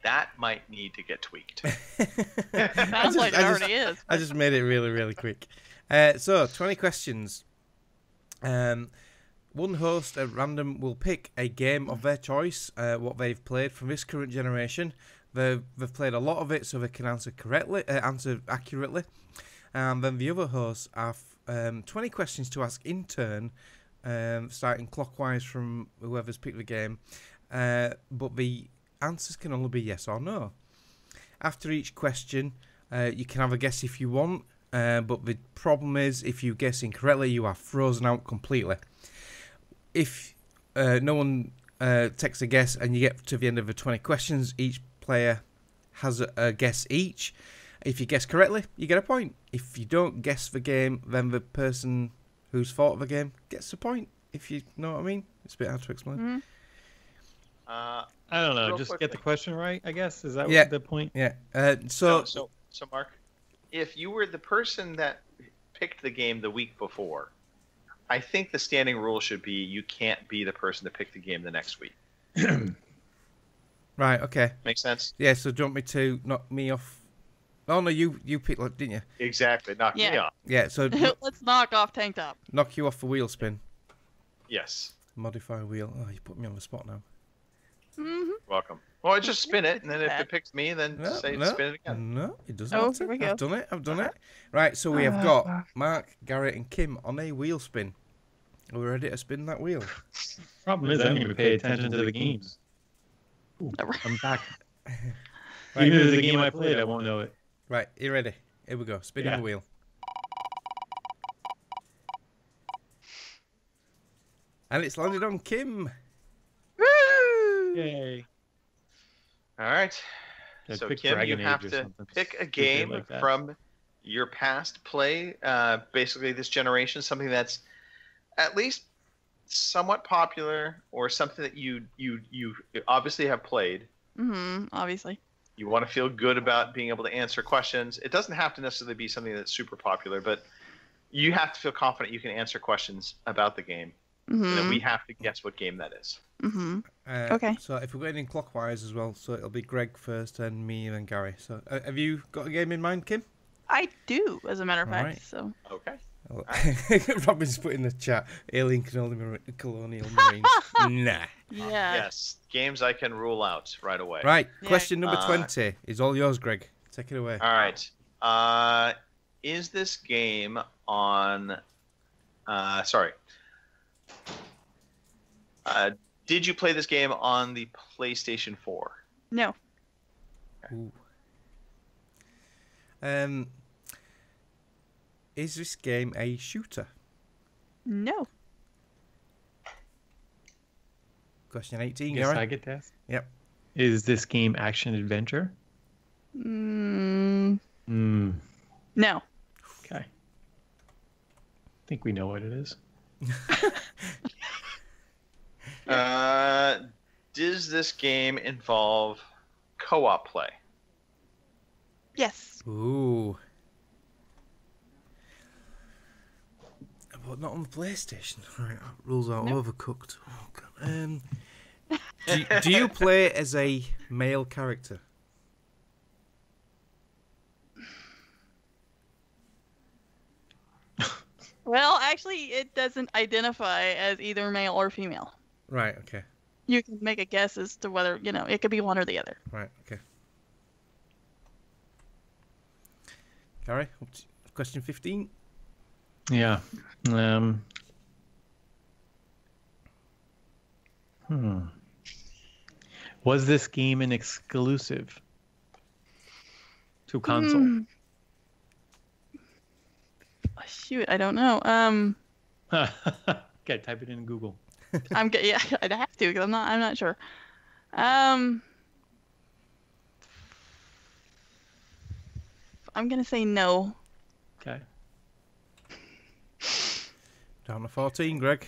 That might need to get tweaked. Sounds like it already is. I just made it really, really quick. So, 20 questions. One host at random will pick a game of their choice, what they've played from this current generation. They've played a lot of it, so they can answer accurately. And then the other hosts have 20 questions to ask in turn, starting clockwise from whoever's picked the game. But the answers can only be yes or no. After each question, you can have a guess if you want, but the problem is if you guess incorrectly, you are frozen out completely. If no one takes a guess and you get to the end of the 20 questions, each player has a guess each. If you guess correctly, you get a point. If you don't guess the game, then the person who's thought of the game gets a point. If you know what I mean. It's a bit hard to explain. Mm-hmm. I don't know. Just get the question right, I guess. Is that the point? Yeah. So Mark, if you were the person that picked the game the week before, I think the standing rule should be you can't be the person to pick the game the next week. Right, okay. Make sense? Yeah, so do you want me to knock me off? Oh, no, you picked, didn't you? Exactly, knock me off. Yeah, so... Let's knock off Tank Top. Knock you off the wheel spin. Yes. Modify wheel. Oh, you put me on the spot now. Mm-hmm. Welcome. Well, just spin it, and then if it picks me, then spin it again. No, it doesn't. Oh, here we go. I've done it. Right, so we have got Mark, Garrett, and Kim on a wheel spin. Are we ready to spin that wheel? Problem is, I don't even pay attention to the games. Ooh, I'm back. Right. Even if there's a game I played, I won't know it. Right, you ready? Here we go. Spinning the wheel. And it's landed on Kim. Woo! Yay. All right. Yeah, So, pick Kim, you Dragon Age have or to something. pick a Stupid game like that. from your past play, basically this generation, something that's at least somewhat popular or something that you obviously have played. Obviously. You want to feel good about being able to answer questions. It doesn't have to necessarily be something that's super popular, but you have to feel confident you can answer questions about the game. And then we have to guess what game that is. Okay. So if we're going in clockwise as well, so it'll be Greg first, then me, and then Gary. So have you got a game in mind, Kim? I do, as a matter of fact. Alright. So. Okay. Robin's put in the chat, Alien Colonial Marines. Nah. Yeah. Yes. Games I can rule out right away. Right. Yeah. Question number 20 is all yours, Greg. Take it away. All right. Is this game on... sorry. Did you play this game on the PlayStation 4? No. Ooh. Is this game a shooter? No. Question 18, Guess Gary. I get to ask? Yep. Is this game action-adventure? No. Okay. I think we know what it is. Does this game involve co-op play? Yes. Ooh. But not on the PlayStation. Right, that rules out Overcooked. Oh, God. Do you play as a male character? Well, actually, it doesn't identify as either male or female. Right, okay. You can make a guess as to whether, it could be one or the other. Right, okay. Gary, up to question 15. Yeah. Was this game an exclusive to console? Shoot, I don't know. Okay, type it in Google. Yeah, I'd have to because I'm not sure. I'm gonna say no. Okay. Down to 14, Greg.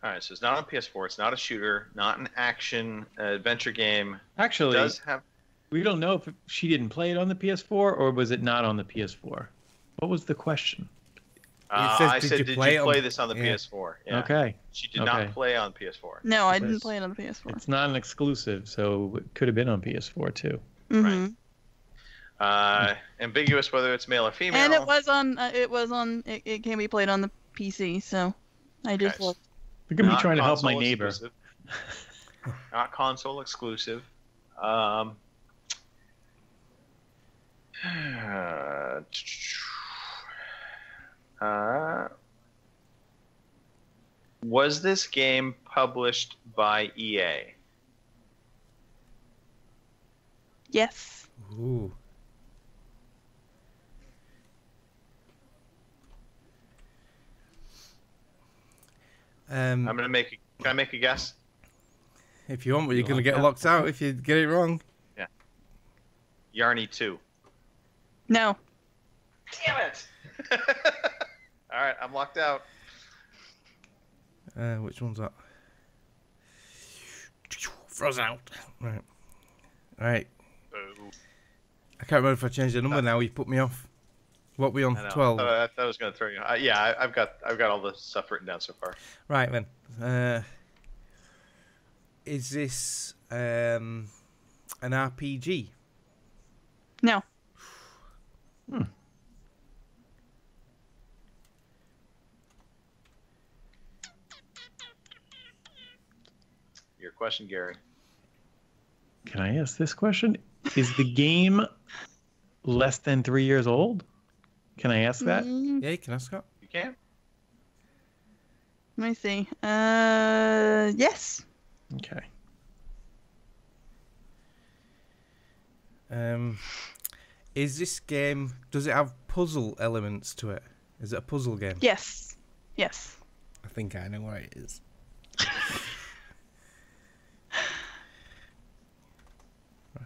All right, so it's not on PS4. It's not a shooter, not an action adventure game. Actually, It does have... we don't know if she didn't play it on the PS4 or was it not on the PS4. What was the question? I said, did you play this on the Yeah. PS4? Yeah. Okay. She did not play on PS4. No, I didn't play it on the PS4. It's not an exclusive, so it could have been on PS4 too. Mm-hmm. Ambiguous whether it's male or female. And it can be played on the PC, so I just looked. Look at me Not trying to help my console neighbor. exclusive. Not console exclusive. Was this game published by EA? Yes. Ooh. I'm gonna make. Can I make a guess? If you want, but you're going to get locked out if you get it wrong. Yeah. Yarny 2. No. Damn it! All right, I'm locked out. Which one's that? Frozen out. Right. All right. Boo. I can't remember if I changed the number now. You put me off. What we on? I know. 12. I thought I was gonna throw you. Yeah, I've got all the stuff written down so far. Right then. Is this an RPG? No. Your question, Gary. Can I ask this question? Is the game less than 3 years old? Can I ask that? Yeah, you can ask that. You can. Let me see. Yes. Okay. Is this game? Does it have puzzle elements to it? Is it a puzzle game? Yes. Yes. I think I know what it is.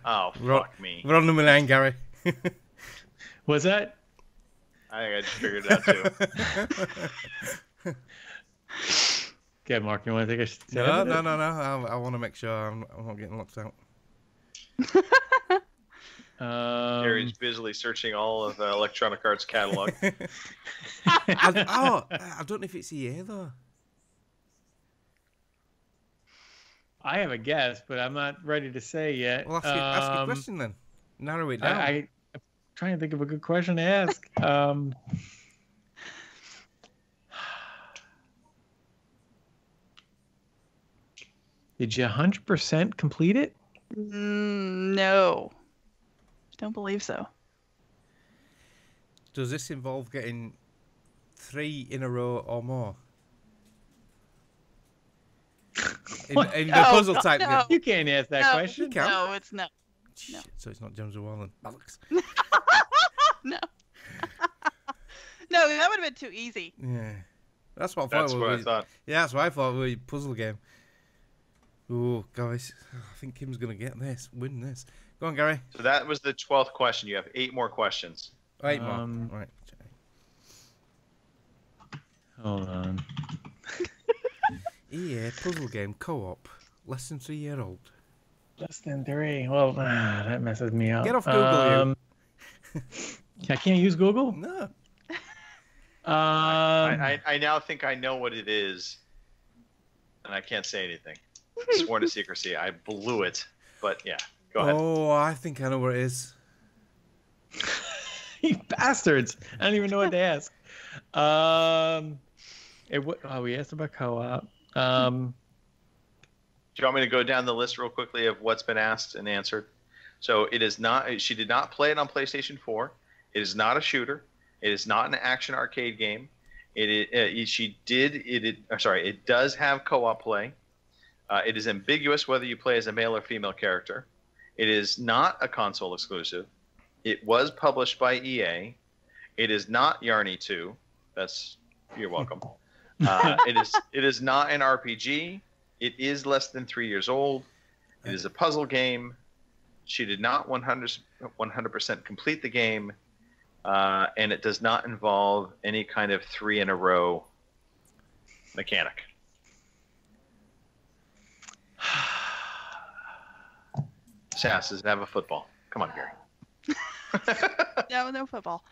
Oh, fuck me. We're on number 9, Gary. Was that? I think I just figured it out too. Okay, Mark, you want to take a stab No. at it? I want to make sure I'm not getting locked out. Gary's busily searching all of Electronic Arts catalog. I don't know if it's EA though. I have a guess, but I'm not ready to say yet. Well, ask your question then. Narrow it down. I'm trying to think of a good question to ask. Did you 100% complete it? No. Don't believe so. Does this involve getting 3 in a row or more? In the puzzle type game. You can't ask that question. You can. No, it's no. Shit, so it's not James of Wallen. Bollocks. No. No, that would have been too easy. Yeah. That's what I That's thought. what I thought. Yeah, that's what I thought. We puzzle game. Oh, guys. I think Kim's going to get this. Win this. Go on, Gary. So that was the 12th question. You have 8 more questions. 8 more. Right. Hold on. EA puzzle game co-op. Less than 3-year-old. Less than 3. Well, that messes me up. Get off Google, I can't use Google? No. I now think I know what it is, and I can't say anything. Sworn to secrecy. I blew it, but yeah, go ahead. Oh, I think I know where it is. You bastards! I don't even know what to ask. We asked about co-op. Do you want me to go down the list real quickly of what's been asked and answered? So it is not. She did not play it on PlayStation 4. It is not a shooter. It is not an action arcade game. It does have co-op play. It is ambiguous whether you play as a male or female character. It is not a console exclusive. It was published by EA. It is not Yarny 2. You're welcome. It is not an RPG. It is less than 3 years old. It is a puzzle game. She did not 100% complete the game, and it does not involve any kind of 3 in a row mechanic. Sass, does it have a football? Come on, Gary. No football.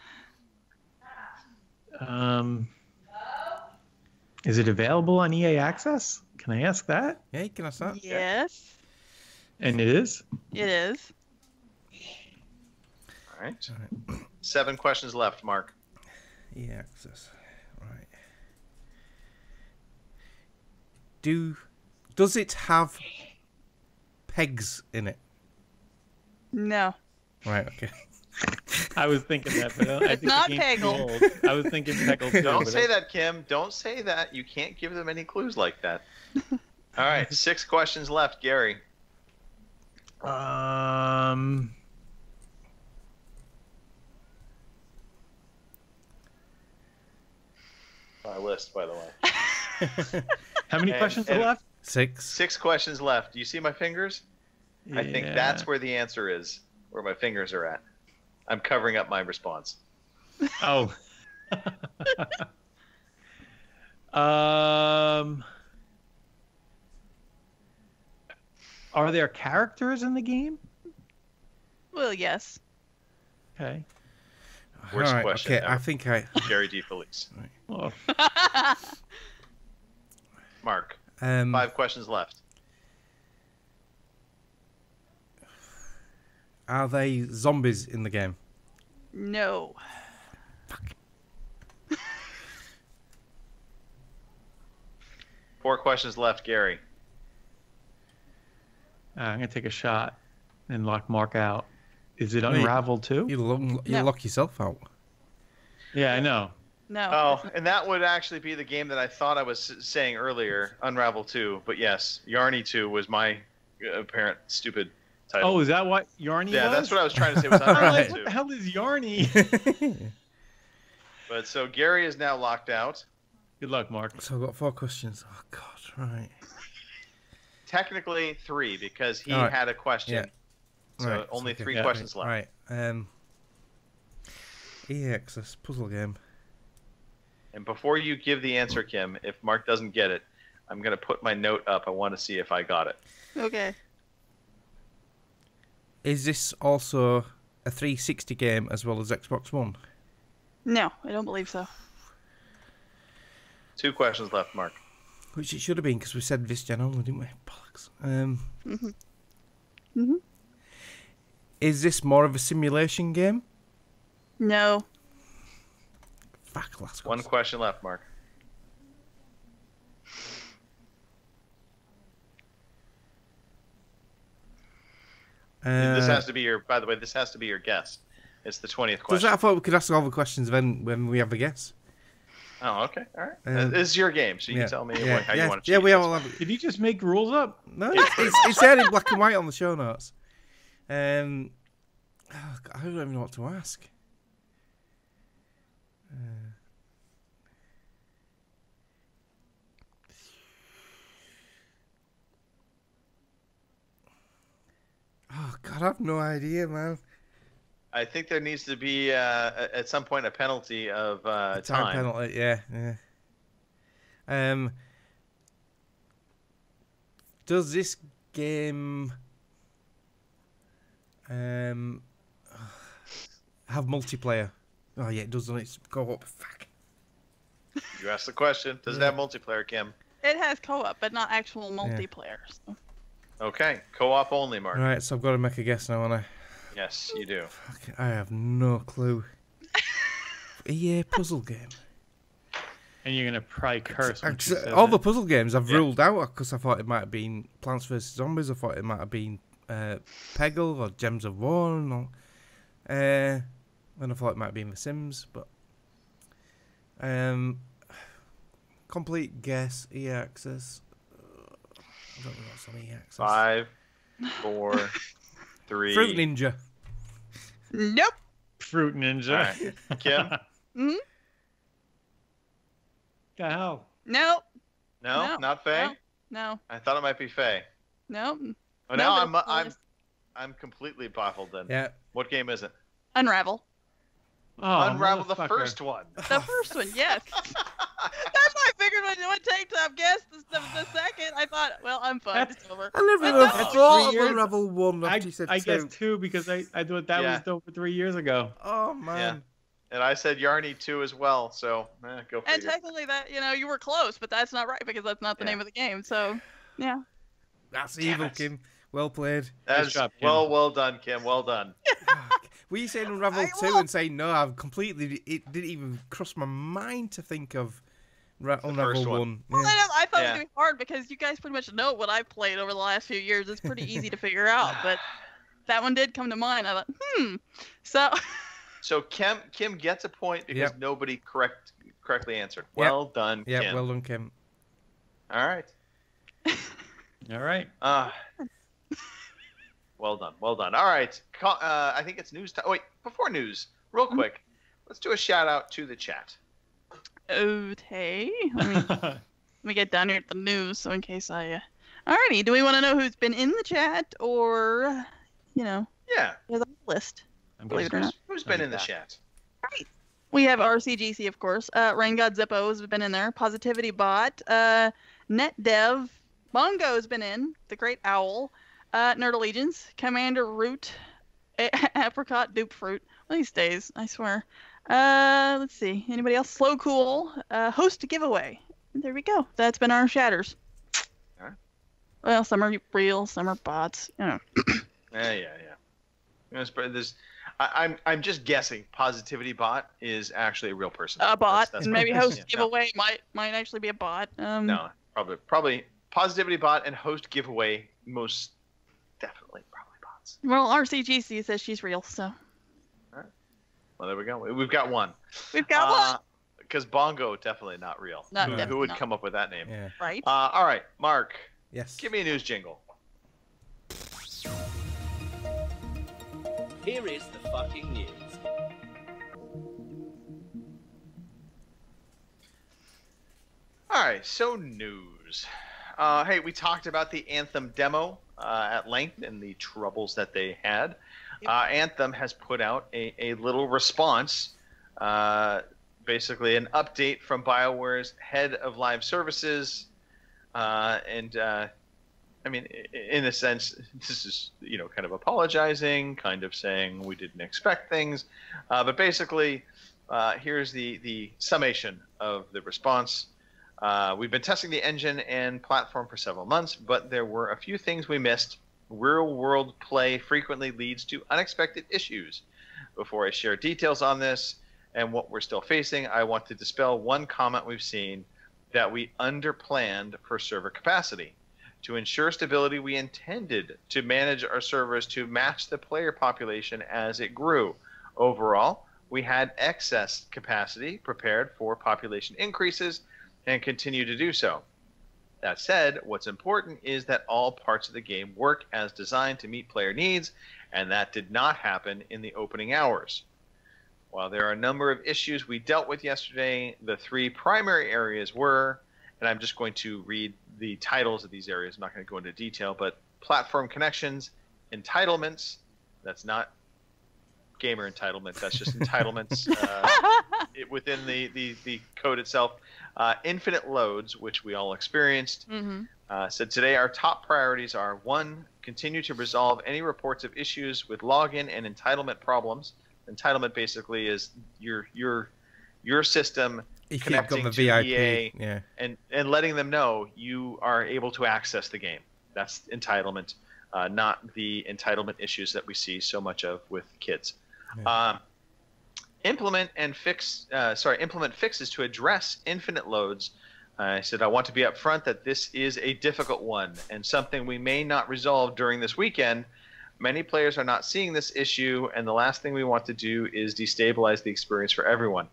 Is it available on EA Access? Can I ask that? Yeah, you can ask that. Yes. And it is? It is. All right. 7 questions left, Mark. EA Access. Right. Does it have pegs in it? No. Right, okay. I was thinking that, but I think not the game's too Peggle. old. I was thinking Peggle too. Don't but say that, Kim. Don't say that. You can't give them any clues like that. All right, 6 questions left, Gary. My list, by the way. How many questions are left? 6. 6 questions left. Do you see my fingers? I think Yeah. that's where the answer is, where my fingers are at. I'm covering up my response. Oh. Are there characters in the game? Well, yes. Okay. Worst Alright, question okay, ever. I think I... Gary D. Felice. Oh. Mark, 5 5 questions left. Are they zombies in the game? No. 4 questions left, Gary. I'm going to take a shot and lock Mark out. Is it Unravel too? You lock yourself out. Yeah, I know. No. Oh, and that would actually be the game that I thought I was saying earlier, Unravel 2. But yes, Yarny 2 was my apparent stupid title. Oh, is that what Yarny Yeah, was? that's what I was trying to say was I'm Unravel like, 2. what the hell is Yarny? But so Gary is now locked out. Good luck, Mark. So I've got 4 questions. Oh, God, right. Technically 3 because he Alright. had a question. Yeah. So Right, only okay. 3 Yeah, questions left. Right. EA Access puzzle game. And before you give the answer, Kim, if Mark doesn't get it, I'm going to put my note up. I want to see if I got it. Okay. Is this also a 360 game as well as Xbox One? No, I don't believe so. 2 questions left, Mark. Which it should have been because we said this gen only, didn't we? Bollocks. Is this more of a simulation game? No. Fuck, last One question left, Mark. This has to be your. By the way, this has to be your guess. It's the 20th Does question. that, I thought we could ask all the questions when we have a guess. Oh, okay, all right. This is your game, so you can tell me how you want to. Yeah, we all have. Did you just make rules up? No, it's there in black and white on the show notes. I don't even know what to ask. Oh God, I have no idea, man. I think there needs to be at some point a penalty of Time penalty, yeah. Does this game have multiplayer? Oh yeah, it does. Doesn't it? Go up. Fuck. You asked the question. Does it have multiplayer, Kim? It has co-op, but not actual multiplayer. So. Okay, co-op only, Mark. Right, so I've got to make a guess now, haven't I? Yes, you do. Fuck, I have no clue. EA puzzle game. And you're gonna probably curse. when she says All the it. puzzle games I've ruled out because I thought it might have been Plants vs Zombies. I thought it might have been Peggle or Gems of War. And I thought it might have been The Sims. But complete guess. EA Access. I don't know what's on EA Access. 5, 4, 3. Fruit Ninja. Nope. Fruit Ninja. All right. Kim? The hell? Nope. No, not Faye. No. I thought it might be Faye. Nope. Oh, now No, I'm completely baffled then. Yeah. What game is it? Unravel. Oh, Unravel the motherfucker. first one. The first one, yes. That's why I figured when you would take top guess the second, I thought, well, I'm fine. It's over. I never But even no. thought of 3 years. Unravel 1 I after you said 2. guessed 2 because I thought that was over 3 years ago. Oh, man. Yeah. And I said Yarny 2 as well, so go And figure. technically that, you were close, but that's not right because that's not the name of the game. So, yeah. That's evil, Kim. Well played. That's job, Kim. well done, Kim. Well done. Were you saying Unravel 2 and saying no? I've completely. It didn't even cross my mind to think of Unravel first 1. one. Well, Yeah. I thought it was Yeah. going to be hard because you guys pretty much know what I've played over the last few years. It's pretty easy to figure out, but that one did come to mind. I thought, So, So Kim gets a point because Yep. nobody correctly answered. Well done, Yeah, Kim. well done, Kim. All right. All right. Well done. Well done. All right. I think it's news time. Oh, wait, before news, real quick, let's do a shout out to the chat. okay. Let me get down here at the news, so in case I... Alrighty, do we want to know who's been in the chat or, Yeah. there's a list? I'm Believe it or not. Who's been in the chat? We have RCGC, of course. Rain God Zippo has been in there. Positivity Bot. NetDev. Bongo's been in. The Great Owl. Nerd Allegiance. Commander Root. Apricot Dupe Fruit. Well, he stays, I swear. Let's see. Anybody else? Slow Cool. Host Giveaway. There we go. That's been our shatters. All right. Well, some are real, some are bots. Yeah. I'm just guessing. Positivity Bot is actually a real person. A bot, That's and my maybe guess. Host Yeah. Giveaway might actually be a bot. No, probably Positivity Bot and Host Giveaway most definitely probably bots. Well, RCGC says she's real, so. Well, there we go. We've got one. We've got one. because Bongo definitely not real. Who would come up with that name? Yeah. Right. All right, Mark. Yes. Give me a news jingle. Here is the fucking news. All right, so news. Hey, we talked about the Anthem demo at length and the troubles that they had. Anthem has put out a little response, basically an update from BioWare's head of live services. I mean, in a sense, this is, kind of apologizing, kind of saying we didn't expect things. But basically, here's the summation of the response. We've been testing the engine and platform for several months, but there were a few things we missed. Real-world play frequently leads to unexpected issues. Before I share details on this and what we're still facing, I want to dispel one comment we've seen, that we underplanned for server capacity. To ensure stability, we intended to manage our servers to match the player population as it grew. Overall, we had excess capacity prepared for population increases and continue to do so. That said, what's important is that all parts of the game work as designed to meet player needs, and that did not happen in the opening hours. While there are a number of issues we dealt with yesterday, the three primary areas were, and I'm just going to read the titles of these areas, I'm not going to go into detail, but platform connections, entitlements, that's not gamer entitlement, that's just entitlements within the code itself. Infinite loads, which we all experienced. Said today our top priorities are: 1, continue to resolve any reports of issues with login and entitlement problems. Entitlement basically is your system connecting to VIP, EA and letting them know you are able to access the game. That's entitlement, not the entitlement issues that we see so much of with kids. Yeah. Implement fixes to address infinite loads. I said I want to be upfront that this is a difficult one and something we may not resolve during this weekend. Many players are not seeing this issue, and the last thing we want to do is destabilize the experience for everyone.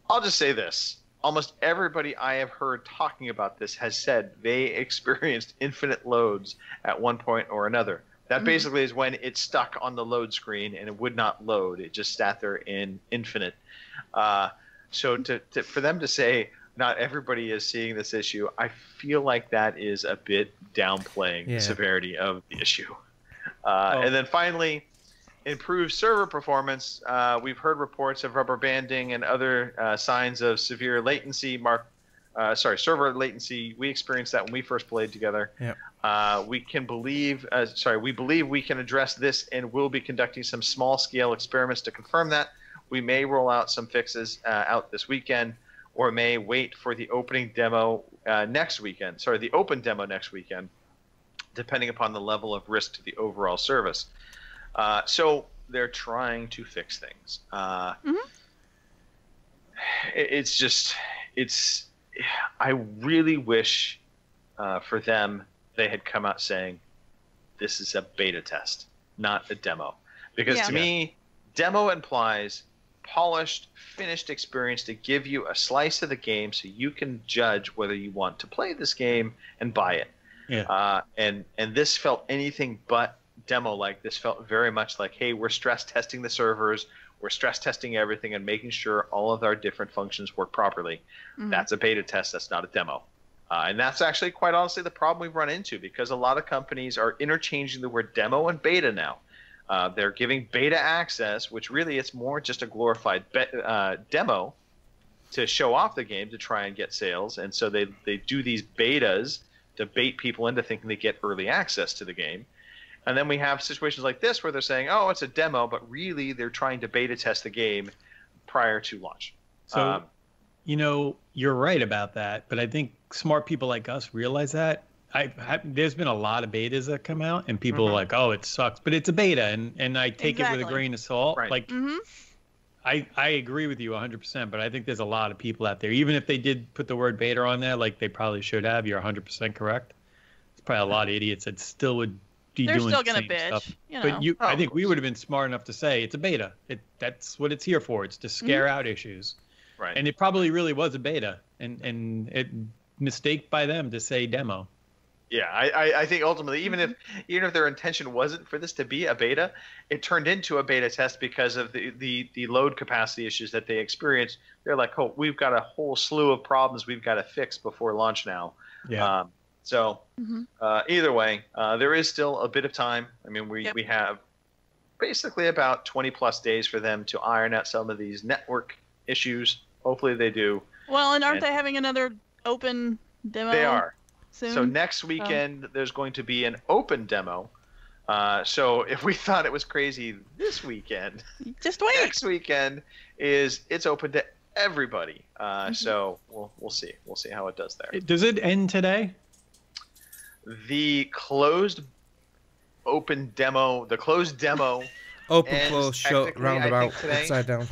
I'll just say this. Almost everybody I have heard talking about this has said they experienced infinite loads at one point or another. That basically is when it stuck on the load screen and it would not load. It just sat there in infinite. So for them to say not everybody is seeing this issue, I feel like that is a bit downplaying the severity of the issue. And then finally, improved server performance. We've heard reports of rubber banding and other signs of severe latency. Server latency. We experienced that when we first played together. Yep. We believe we can address this and will be conducting some small-scale experiments to confirm that. We may roll out some fixes out this weekend, or may wait for the opening demo next weekend. The open demo next weekend, depending upon the level of risk to the overall service. So they're trying to fix things. I really wish for them they had come out saying this is a beta test, not a demo. Because to me, demo implies polished, finished experience to give you a slice of the game so you can judge whether you want to play this game and buy it. Yeah. And this felt anything but demo-like. This felt very much like, hey, we're stress testing the servers, we're stress testing everything and making sure all of our different functions work properly. That's a beta test, that's not a demo. And that's actually, quite honestly, the problem we've run into, because a lot of companies are interchanging the word demo and beta now. They're giving beta access, which really it's more just a glorified demo to show off the game to try and get sales. And so they do these betas to bait people into thinking they get early access to the game. And then we have situations like this where they're saying, oh, it's a demo, but really they're trying to beta test the game prior to launch. So, you're right about that, but I think smart people like us realize that. There's been a lot of betas that come out, and people are like, oh, it sucks, but it's a beta, and I take it with a grain of salt. Right. Like, I agree with you 100%, but I think there's a lot of people out there, even if they did put the word beta on there, like they probably should have, you're 100% correct. There's probably a lot of idiots that still would be They're doing still the gonna same bitch, stuff. you know. But I think we would have been smart enough to say it's a beta. That's what it's here for. It's to scare out issues. Right. And it probably really was a beta, and it mistake by them to say demo. Yeah, I think ultimately, even if their intention wasn't for this to be a beta, it turned into a beta test because of the load capacity issues that they experienced. They're like, oh, we've got a whole slew of problems we've got to fix before launch now. Yeah. Either way, there is still a bit of time. I mean, we have basically about 20 plus days for them to iron out some of these network issues. Hopefully they do. Well, and aren't they having another open demo? They are. Soon? So next weekend there's going to be an open demo. So if we thought it was crazy this weekend, just wait. Next weekend it's open to everybody. So we'll see. We'll see how it does there. Does it end today? The closed demo. Open, close, shut, roundabout, upside down.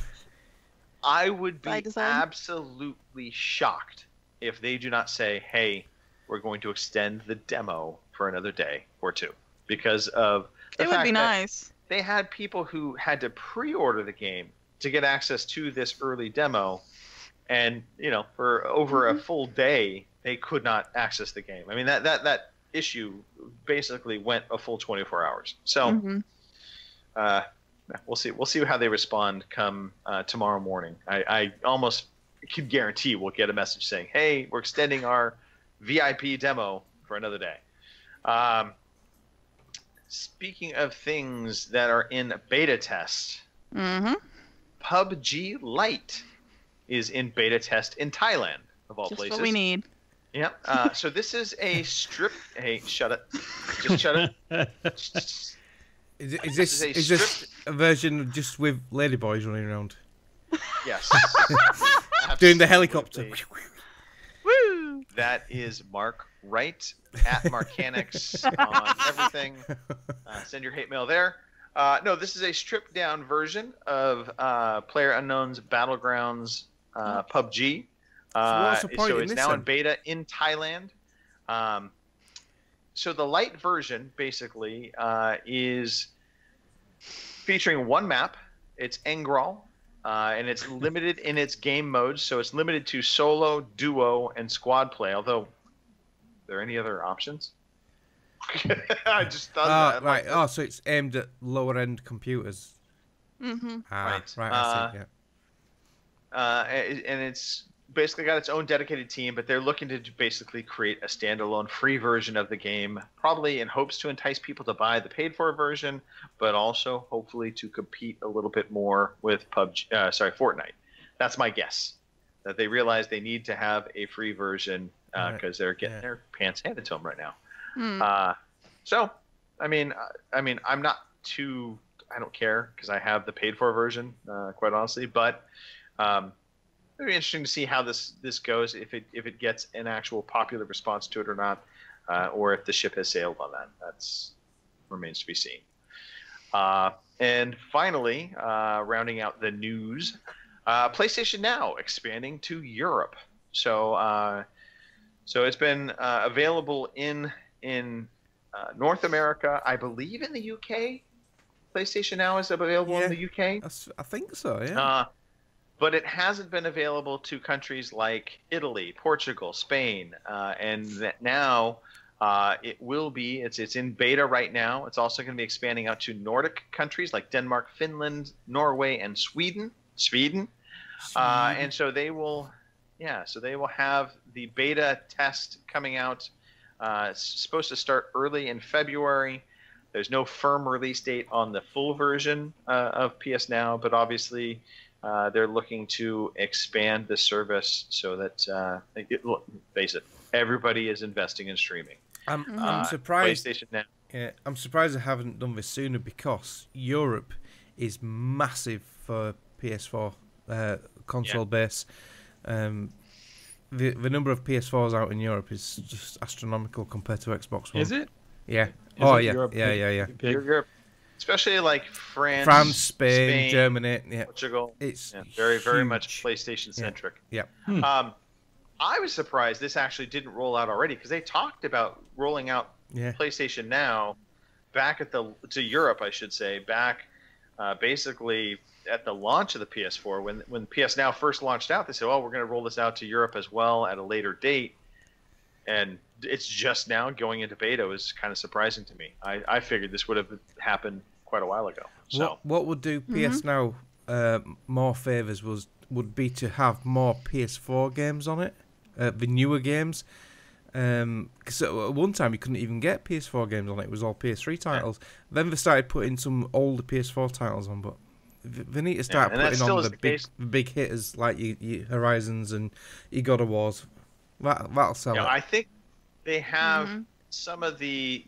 I would be absolutely shocked if they do not say, hey, we're going to extend the demo for another day or two, because of the fact would be that nice. They had people who had to pre-order the game to get access to this early demo, and for over a full day they could not access the game. I mean that issue basically went a full 24 hours. So we'll see how they respond come tomorrow morning. I almost can guarantee we'll get a message saying, hey, we're extending our VIP demo for another day. Speaking of things that are in beta test, PUBG Lite is in beta test in Thailand, of all places. Just what we need. Yep. So this is a strip. Hey, shut it. Just shut it. Is this a version just with ladyboys running around? Yes. Doing the helicopter. Woo! That is Mark Wright at Marcanics on everything. Send your hate mail there. No, this is a stripped down version of PlayerUnknown's Battlegrounds PUBG. So it's now in beta in Thailand. So the light version basically is featuring one map. It's Engral. And it's limited in its game modes, so it's limited to solo, duo, and squad play. Although, are there any other options? I just thought that. Right. So it's aimed at lower-end computers. Mm-hmm. Right. I see. Yeah. And it's basically got its own dedicated team, but they're looking to basically create a standalone free version of the game, probably in hopes to entice people to buy the paid-for version, but also hopefully to compete a little bit more with Fortnite. That's my guess. That they realize they need to have a free version because they're getting their pants handed to them right now. So, I mean, I'm not too. I don't care because I have the paid-for version, quite honestly, but. It'll be interesting to see how this goes, if it gets an actual popular response to it or not, or if the ship has sailed on that. That's remains to be seen. And finally, rounding out the news, PlayStation Now expanding to Europe. So it's been available in North America, I believe in the UK. PlayStation Now is available in the UK. I think so. Yeah. But it hasn't been available to countries like Italy, Portugal, Spain, and that now it will be. It's in beta right now. It's also going to be expanding out to Nordic countries like Denmark, Finland, Norway, and Sweden. And so they will, have the beta test coming out. It's supposed to start early in February. There's no firm release date on the full version of PS Now, but obviously. They're looking to expand the service so that, face it, everybody is investing in streaming. I'm surprised. PlayStation Now. Yeah, I'm surprised they haven't done this sooner because Europe is massive for PS4 console base. The number of PS4s out in Europe is just astronomical compared to Xbox One. Is it? Yeah. Europe, yeah. Europe. Especially like France, Spain, Germany, Portugal. It's very, very much PlayStation centric. Yeah. I was surprised this actually didn't roll out already because they talked about rolling out PlayStation Now back to Europe, I should say, back basically at the launch of the PS4, when PS Now first launched out, they said, "Oh, we're going to roll this out to Europe as well at a later date," and it's just now going into beta. It was kind of surprising to me. I figured this would have happened quite a while ago. So what would do PS Now more favors would be to have more PS4 games on it, the newer games. Because at one time you couldn't even get PS4 games on it. It was all PS3 titles. Then they started putting some older PS4 titles on, but they need to start putting on the big hitters like your Horizons and your God of Wars. That'll sell it. I think they have some of the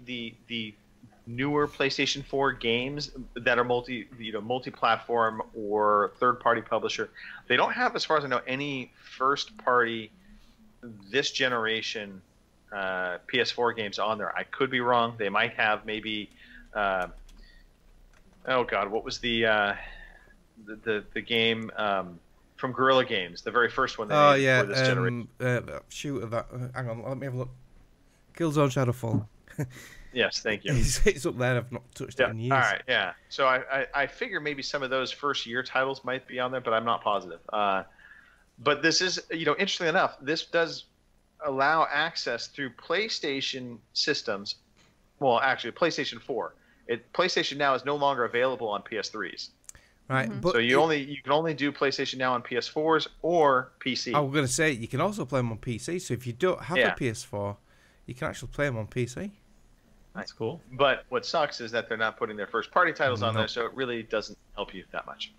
newer PlayStation 4 games that are multi-platform or third-party publisher. They don't have, as far as I know, any first-party this generation PS4 games on there. I could be wrong. They might have maybe oh god, what was the game from Guerrilla Games, the very first one they made for this generation. Hang on, let me have a look. Killzone Shadowfall. Yes, thank you. It's up there. I've not touched it in years. All right, yeah. So I figure maybe some of those first year titles might be on there, but I'm not positive. But this is, interestingly enough, this does allow access through PlayStation systems. Well, actually, PlayStation 4. PlayStation Now is no longer available on PS3s. Right, but so you can only do PlayStation Now on PS4s or PC. I was going to say you can also play them on PC. So if you don't have a PS4, you can actually play them on PC. That's cool. But what sucks is that they're not putting their first-party titles on there, so it really doesn't help you that much.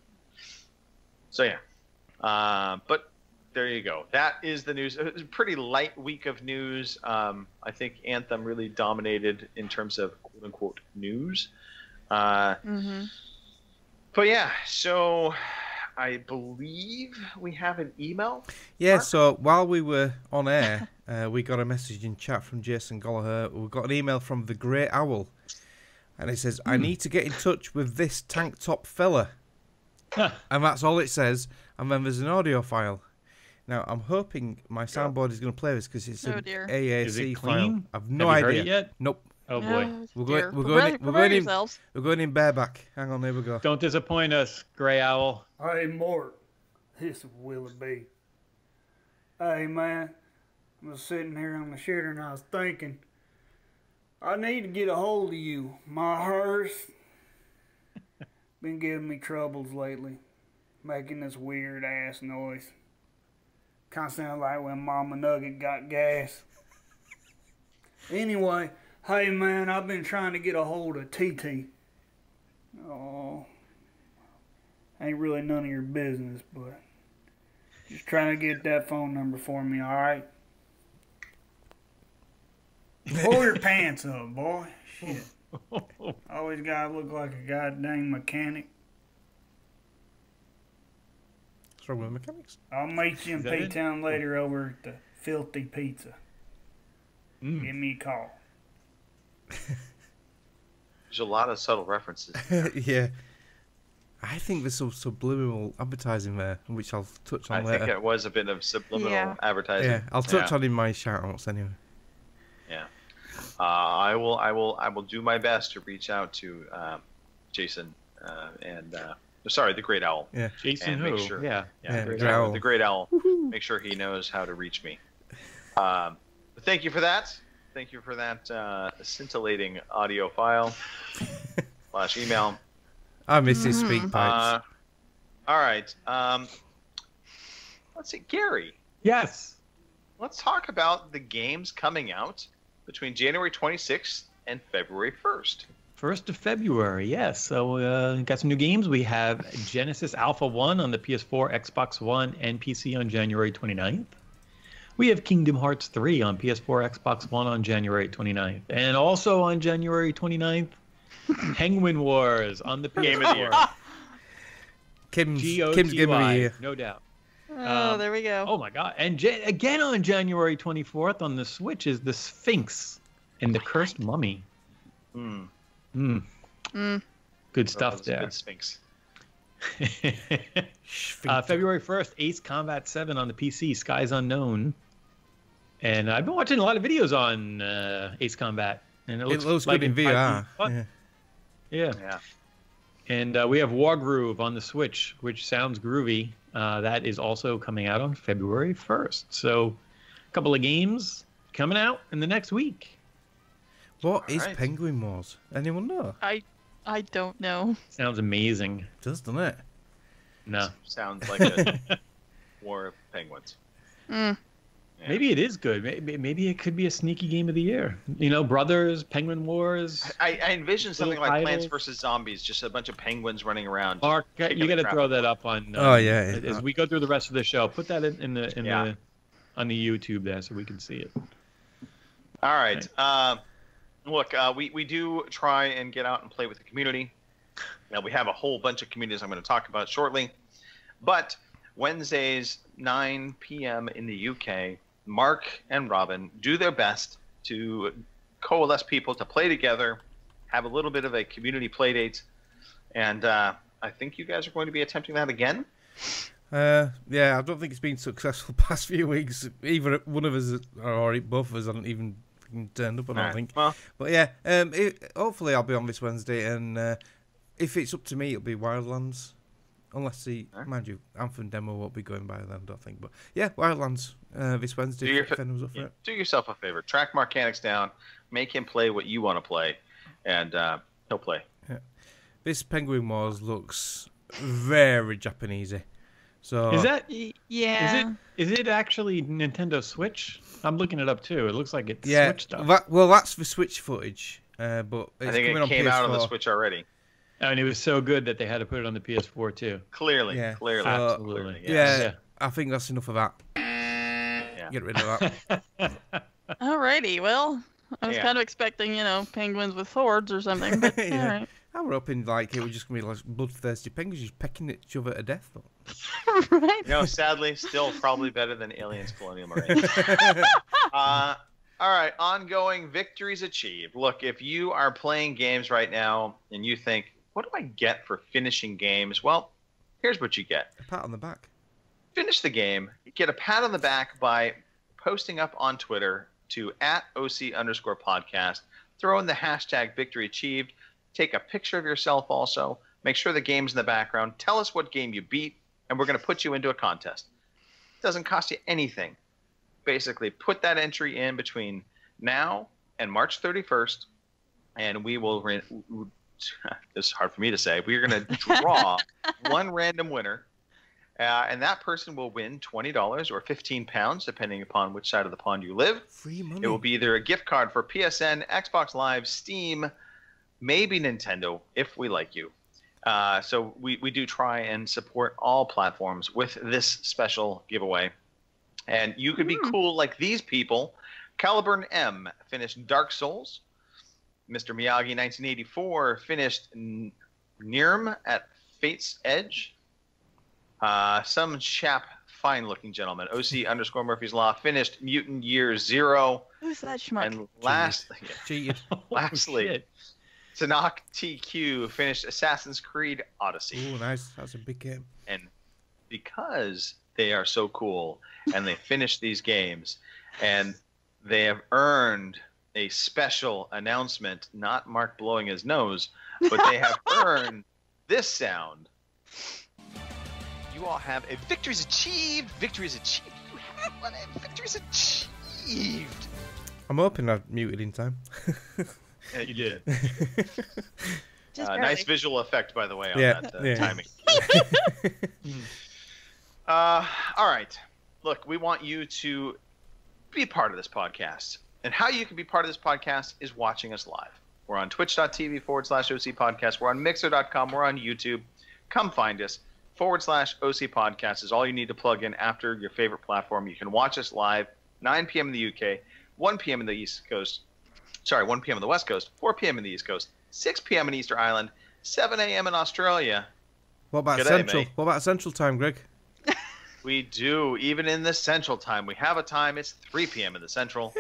So yeah, but there you go. That is the news. It was a pretty light week of news. I think Anthem really dominated in terms of quote-unquote news. But yeah, so I believe we have an email. Yeah, Mark? so while we were on air, we got a message in chat from Jason Gallagher. We got an email from The Great Owl. And it says, I need to get in touch with this tank top fella. And that's all it says. And then there's an audio file. Now, I'm hoping my soundboard is going to play this because it's an AAC is it file. clean? I've no Have you idea. heard it yet? Nope. Oh boy. We're going in bareback. Hang on, here we go. Don't disappoint us, Grey Owl. Hey, Mort. This is Willie B. Hey, man. I was sitting here on the shitter and I was thinking, I need to get a hold of you. My hearse been giving me troubles lately, making this weird ass noise. Kind of sounds like when Mama Nugget got gas. Anyway, hey man, I've been trying to get a hold of TT. Oh, ain't really none of your business, but just trying to get that phone number for me, alright? Pull your pants up, boy. Shit. Always gotta look like a goddamn mechanic. What's wrong with mechanics? I'll meet you in P-Town later over at the Filthy Pizza. Give me a call. There's a lot of subtle references. Yeah. I think there's some subliminal advertising there, which I'll touch on later. I think it was a bit of subliminal advertising. Yeah, I'll touch on in my shout-outs anyway. Yeah. I will do my best to reach out to Jason and the Great Owl. Yeah, Jason and who? make sure, Yeah, the Great Owl. Make sure he knows how to reach me. But thank you for that. Thank you for that scintillating audio file / email. I miss his speak pipes. All right. Let's see, Gary. Yes. Let's talk about the games coming out between January 26th and February 1st. 1st of February, yes. So got some new games. We have Genesis Alpha 1 on the PS4, Xbox One, and PC on January 29th. We have Kingdom Hearts 3 on PS4, Xbox One on January 29th. And also on January 29th, Penguin Wars on the PS4. Game of the Year. Kim's Game of the Year. No doubt. Oh, there we go. Oh my God! And again on January 24th on the Switch is the Sphinx and the Cursed Mummy. Good stuff there. Good Sphinx. February 1st, Ace Combat 7 on the PC, Skies Unknown. And I've been watching a lot of videos on Ace Combat, and it looks good in VR. Yeah. And we have Wargroove on the Switch, which sounds groovy. That is also coming out on February 1st. So a couple of games coming out in the next week. What is Penguin Wars? Anyone know? I don't know. Sounds amazing. It does, doesn't it? No. Sounds like a war of penguins. Mm. Yeah. Maybe it is good. Maybe it could be a sneaky game of the year. You know, Brothers, Penguin Wars. I envision something like titles. Plants vs. Zombies, just a bunch of penguins running around. Mark, you got to throw that up on. As we go through the rest of the show, put that in the on the YouTube there so we can see it. All right. Look, we do try and get out and play with the community. Now, we have a whole bunch of communities I'm going to talk about shortly. But Wednesdays, 9 p.m. in the UK, Mark and Robin do their best to coalesce people to play together, have a little bit of a community play date. And I think you guys are going to be attempting that again. Yeah, I don't think it's been successful the past few weeks. Either one of us or both of us haven't even turned up, I don't think. Well, but yeah, hopefully I'll be on this Wednesday, and if it's up to me, it'll be Wildlands. Unless mind you, Anthem demo won't be going by then, I don't think. But yeah, Wildlands this Wednesday. If anyone's up for it. Do yourself a favor. Track Mechanics down. Make him play what you want to play, and he'll play. Yeah. This Penguin Wars looks very Japanesey. So is that yeah? Is it actually Nintendo Switch? I'm looking it up too. It looks like it's Switch stuff. That's the Switch footage, but it's I think coming it on came PS4. out on the Switch already. And it was so good that they had to put it on the PS4 too. Clearly, clearly. Absolutely. Yeah, I think that's enough of that. Yeah. Get rid of that. Alrighty, well, I was kind of expecting, penguins with swords or something, but all right. I were hoping like it was just gonna be like bloodthirsty penguins just pecking each other to death. Right. Sadly, still probably better than Aliens Colonial Marines. All right, ongoing victories achieved. Look, if you are playing games right now and you think, what do I get for finishing games? Well, here's what you get. A pat on the back. Finish the game. Get a pat on the back by posting up on Twitter to @OC_podcast. Throw in the hashtag victory achieved. Take a picture of yourself also. Make sure the game's in the background. Tell us what game you beat, and we're going to put you into a contest. It doesn't cost you anything. Basically, put that entry in between now and March 31st, and we will this is hard for me to say. We're going to draw one random winner, and that person will win $20 or £15, depending upon which side of the pond you live. Free money. It will be either a gift card for PSN, Xbox Live, Steam, maybe Nintendo, if we like you. So we do try and support all platforms with this special giveaway. And you could be cool like these people. Caliburn M finished Dark Souls. Mr. Miyagi 1984 finished Nirm at Fate's Edge. Some chap, fine-looking gentleman, OC_Murphy's Law, finished Mutant Year Zero. Who's that schmuck? And Cheated. lastly, Tanakh TQ finished Assassin's Creed Odyssey. Oh, nice. That's a big game. And because they are so cool and they finished these games and they have earned a special announcement, not Mark blowing his nose, but they have earned this sound. You all have a victories achieved. Victories achieved. You have one. Victories achieved. I'm hoping I muted in time. Yeah, you did. Just nice visual effect, by the way, on that timing. All right. Look, we want you to be part of this podcast. And how you can be part of this podcast is watching us live. We're on twitch.tv/OC Podcast. We're on Mixer.com. We're on YouTube. Come find us. /OC Podcast is all you need to plug in after your favorite platform. You can watch us live, 9 p.m. in the UK, 1 p.m. in the East Coast. Sorry, 1 p.m. in the West Coast, 4 p.m. in the East Coast, 6 p.m. in Easter Island, 7 a.m. in Australia. What about G'day, Central? mate. What about Central Time, Greg? We do, even in the Central Time. We have a time, it's 3 p.m. in the Central.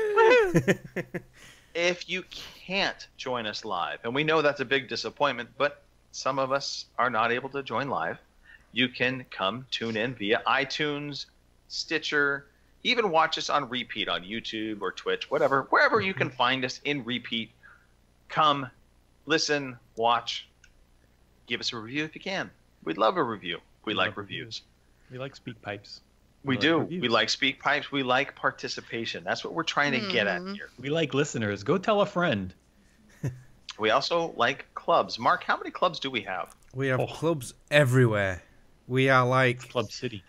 If you can't join us live, and we know that's a big disappointment, but some of us are not able to join live, you can come tune in via iTunes, Stitcher, even watch us on repeat on YouTube or Twitch, whatever, wherever you can find us in repeat. Come, listen, watch. give us a review if you can. We'd love a review. We like reviews. We like speak pipes. We do. We like speak pipes. We like participation. That's what we're trying to get at here. We like listeners. Go tell a friend. We also like clubs. Mark, how many clubs do we have? We have clubs everywhere. We are like Club City.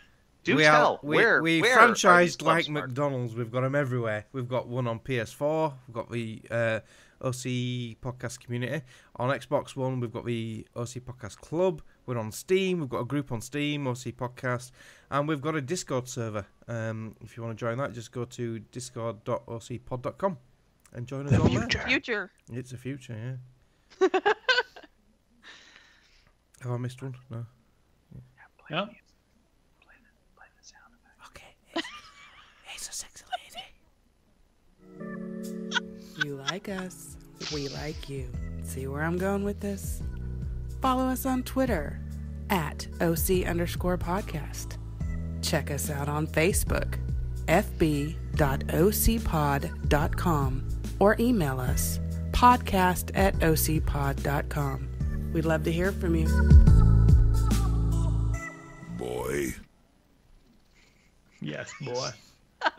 Do tell. Where we are these franchised clubs, like Mark? McDonald's. We've got them everywhere. We've got one on PS4. We've got the OC Podcast Community. On Xbox One, we've got the OC Podcast Club. We're on Steam. We've got a group on Steam, OC Podcast. And we've got a Discord server. If you want to join that, just go to discord.ocpod.com and join us on there. Future. It's a future, yeah. Have I missed one? No. Yeah. Play the sound effect. Okay. It's a sexy lady. You like us, we like you. See where I'm going with this? Follow us on Twitter at OC_podcast. Check us out on Facebook, fb.ocpod.com, or email us, podcast@ocpod.com. We'd love to hear from you. Boy. Yes, boy.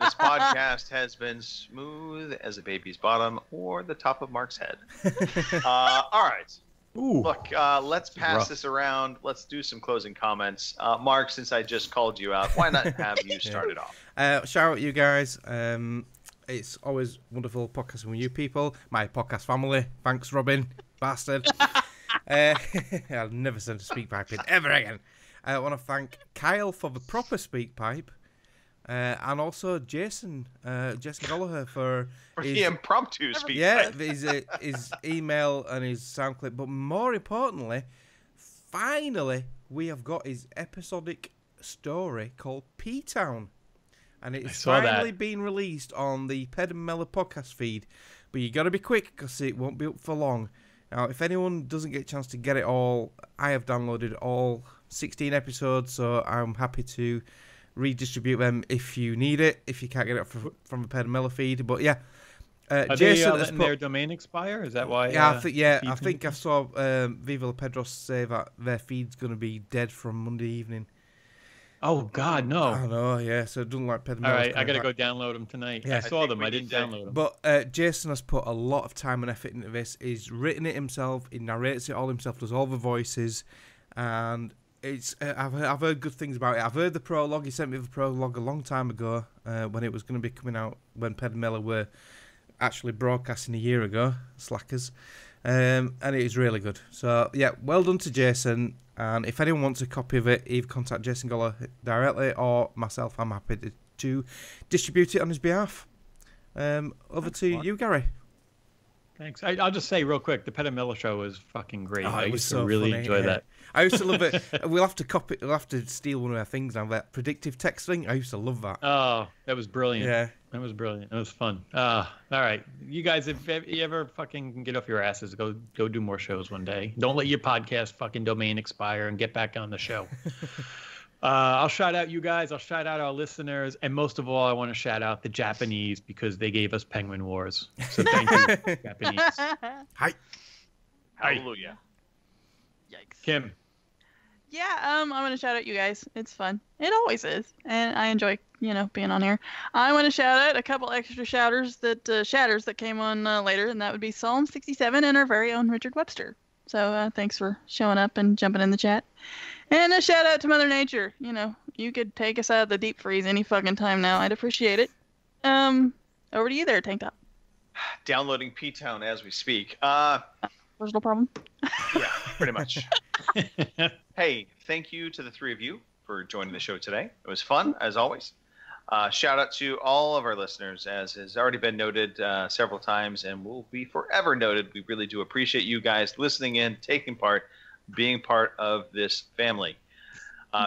This podcast has been smooth as a baby's bottom or the top of Mark's head. All right. Ooh. Look, let's pass this around. Let's do some closing comments. Mark, since I just called you out, why not have you start it off? Shout out you guys. It's always wonderful podcasting with you people. My podcast family. Thanks, Robin. Bastard. I'll never send a speak pipe in ever again. I want to thank Kyle for the proper speak pipe. And also Jason Gallagher for the impromptu speak. Yeah, his email and his sound clip. But more importantly, finally, we have got his episodic story called P-Town. And it's finally been released on the Ped and Mellor podcast feed. But you got to be quick because it won't be up for long. Now, if anyone doesn't get a chance to get it all, I have downloaded all 16 episodes, so I'm happy to redistribute them if you need it, if you can't get it from the Ped and Mellor feed. But yeah, Are Jason they letting their domain expire? Is that why? Yeah, I think I saw Viva La Pedros say that their feed's going to be dead from Monday evening. Oh God, no! I know, yeah. So it doesn't like Ped and All Mellor. right, I gotta go download them tonight. Yeah. I saw them. I didn't download them. But Jason has put a lot of time and effort into this. He's written it himself. He narrates it all himself. Does all the voices, and it's. I've heard good things about it. I've heard the prologue. He sent me the prologue a long time ago when it was going to be coming out. When Ped and Mellor were actually broadcasting a year ago. Slackers. And it is really good. So yeah, well done to Jason. And if anyone wants a copy of it, either contact Jason Goller directly or myself. I'm happy to distribute it on his behalf. Over to you, Gary. Thanks. I'll just say real quick, the Ped and Mellor show was fucking great. I used to so really funny, enjoy that. I used to love it. We'll have to steal one of our things now. That predictive text thing. I used to love that. Oh, that was brilliant. Yeah, that was brilliant. It was fun. All right, you guys, if you ever fucking get off your asses, go do more shows one day. Don't let your podcast fucking domain expire and get back on the show. I'll shout out you guys. I'll shout out our listeners, and most of all, I want to shout out the Japanese because they gave us Penguin Wars. So thank you, Japanese. Hi. Hallelujah. Yikes. Kim. Yeah, I'm gonna shout out you guys. It's fun. It always is, and I enjoy, being on here. I want to shout out a couple extra shatters that came on later, and that would be Psalm 67 and our very own Richard Webster. So thanks for showing up and jumping in the chat. And a shout out to Mother Nature. You could take us out of the deep freeze any fucking time now. I'd appreciate it. Over to you there, Tank Top. Downloading P-Town as we speak. Personal problem? Yeah, pretty much. Hey, thank you to the three of you for joining the show today. It was fun, as always. Shout out to all of our listeners, as has already been noted several times and will be forever noted. We really do appreciate you guys listening in, taking part, being part of this family.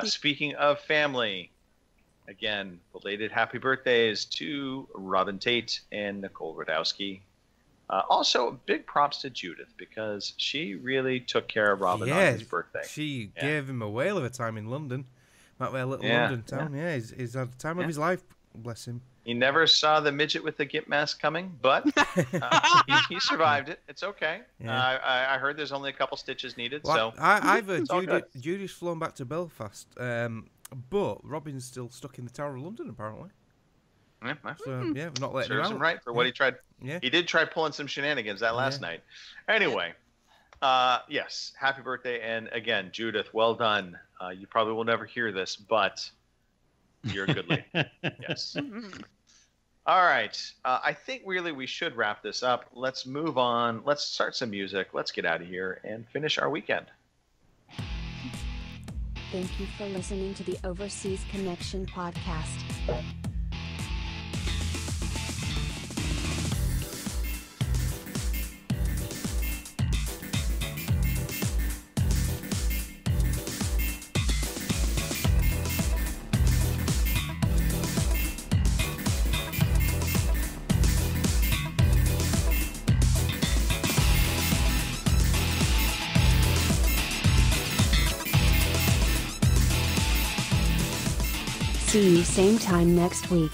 Speaking of family, again, belated happy birthdays to Robin Tate and Nicole Radowski. Also, big props to Judith because she really took care of Robin on his birthday. She gave him a whale of a time in London. That little London town. Yeah, he's had the time of his life, bless him. He never saw the midget with the gimp mask coming, but he survived it. It's okay. Yeah. I heard there's only a couple stitches needed. Well, so I've heard it's all good. Judy's flown back to Belfast, but Robin's still stuck in the Tower of London, apparently. Yeah, So, yeah, we're not letting him serves out. him right for what he tried. Yeah. He did try pulling some shenanigans that last night. Anyway, yes, happy birthday. And again, Judith, well done. You probably will never hear this, but you're a good lady. Yes. All right. I think really we should wrap this up. Let's move on. Let's start some music. Let's get out of here and finish our weekend. Thank you for listening to the Overseas Connection podcast. See you same time next week.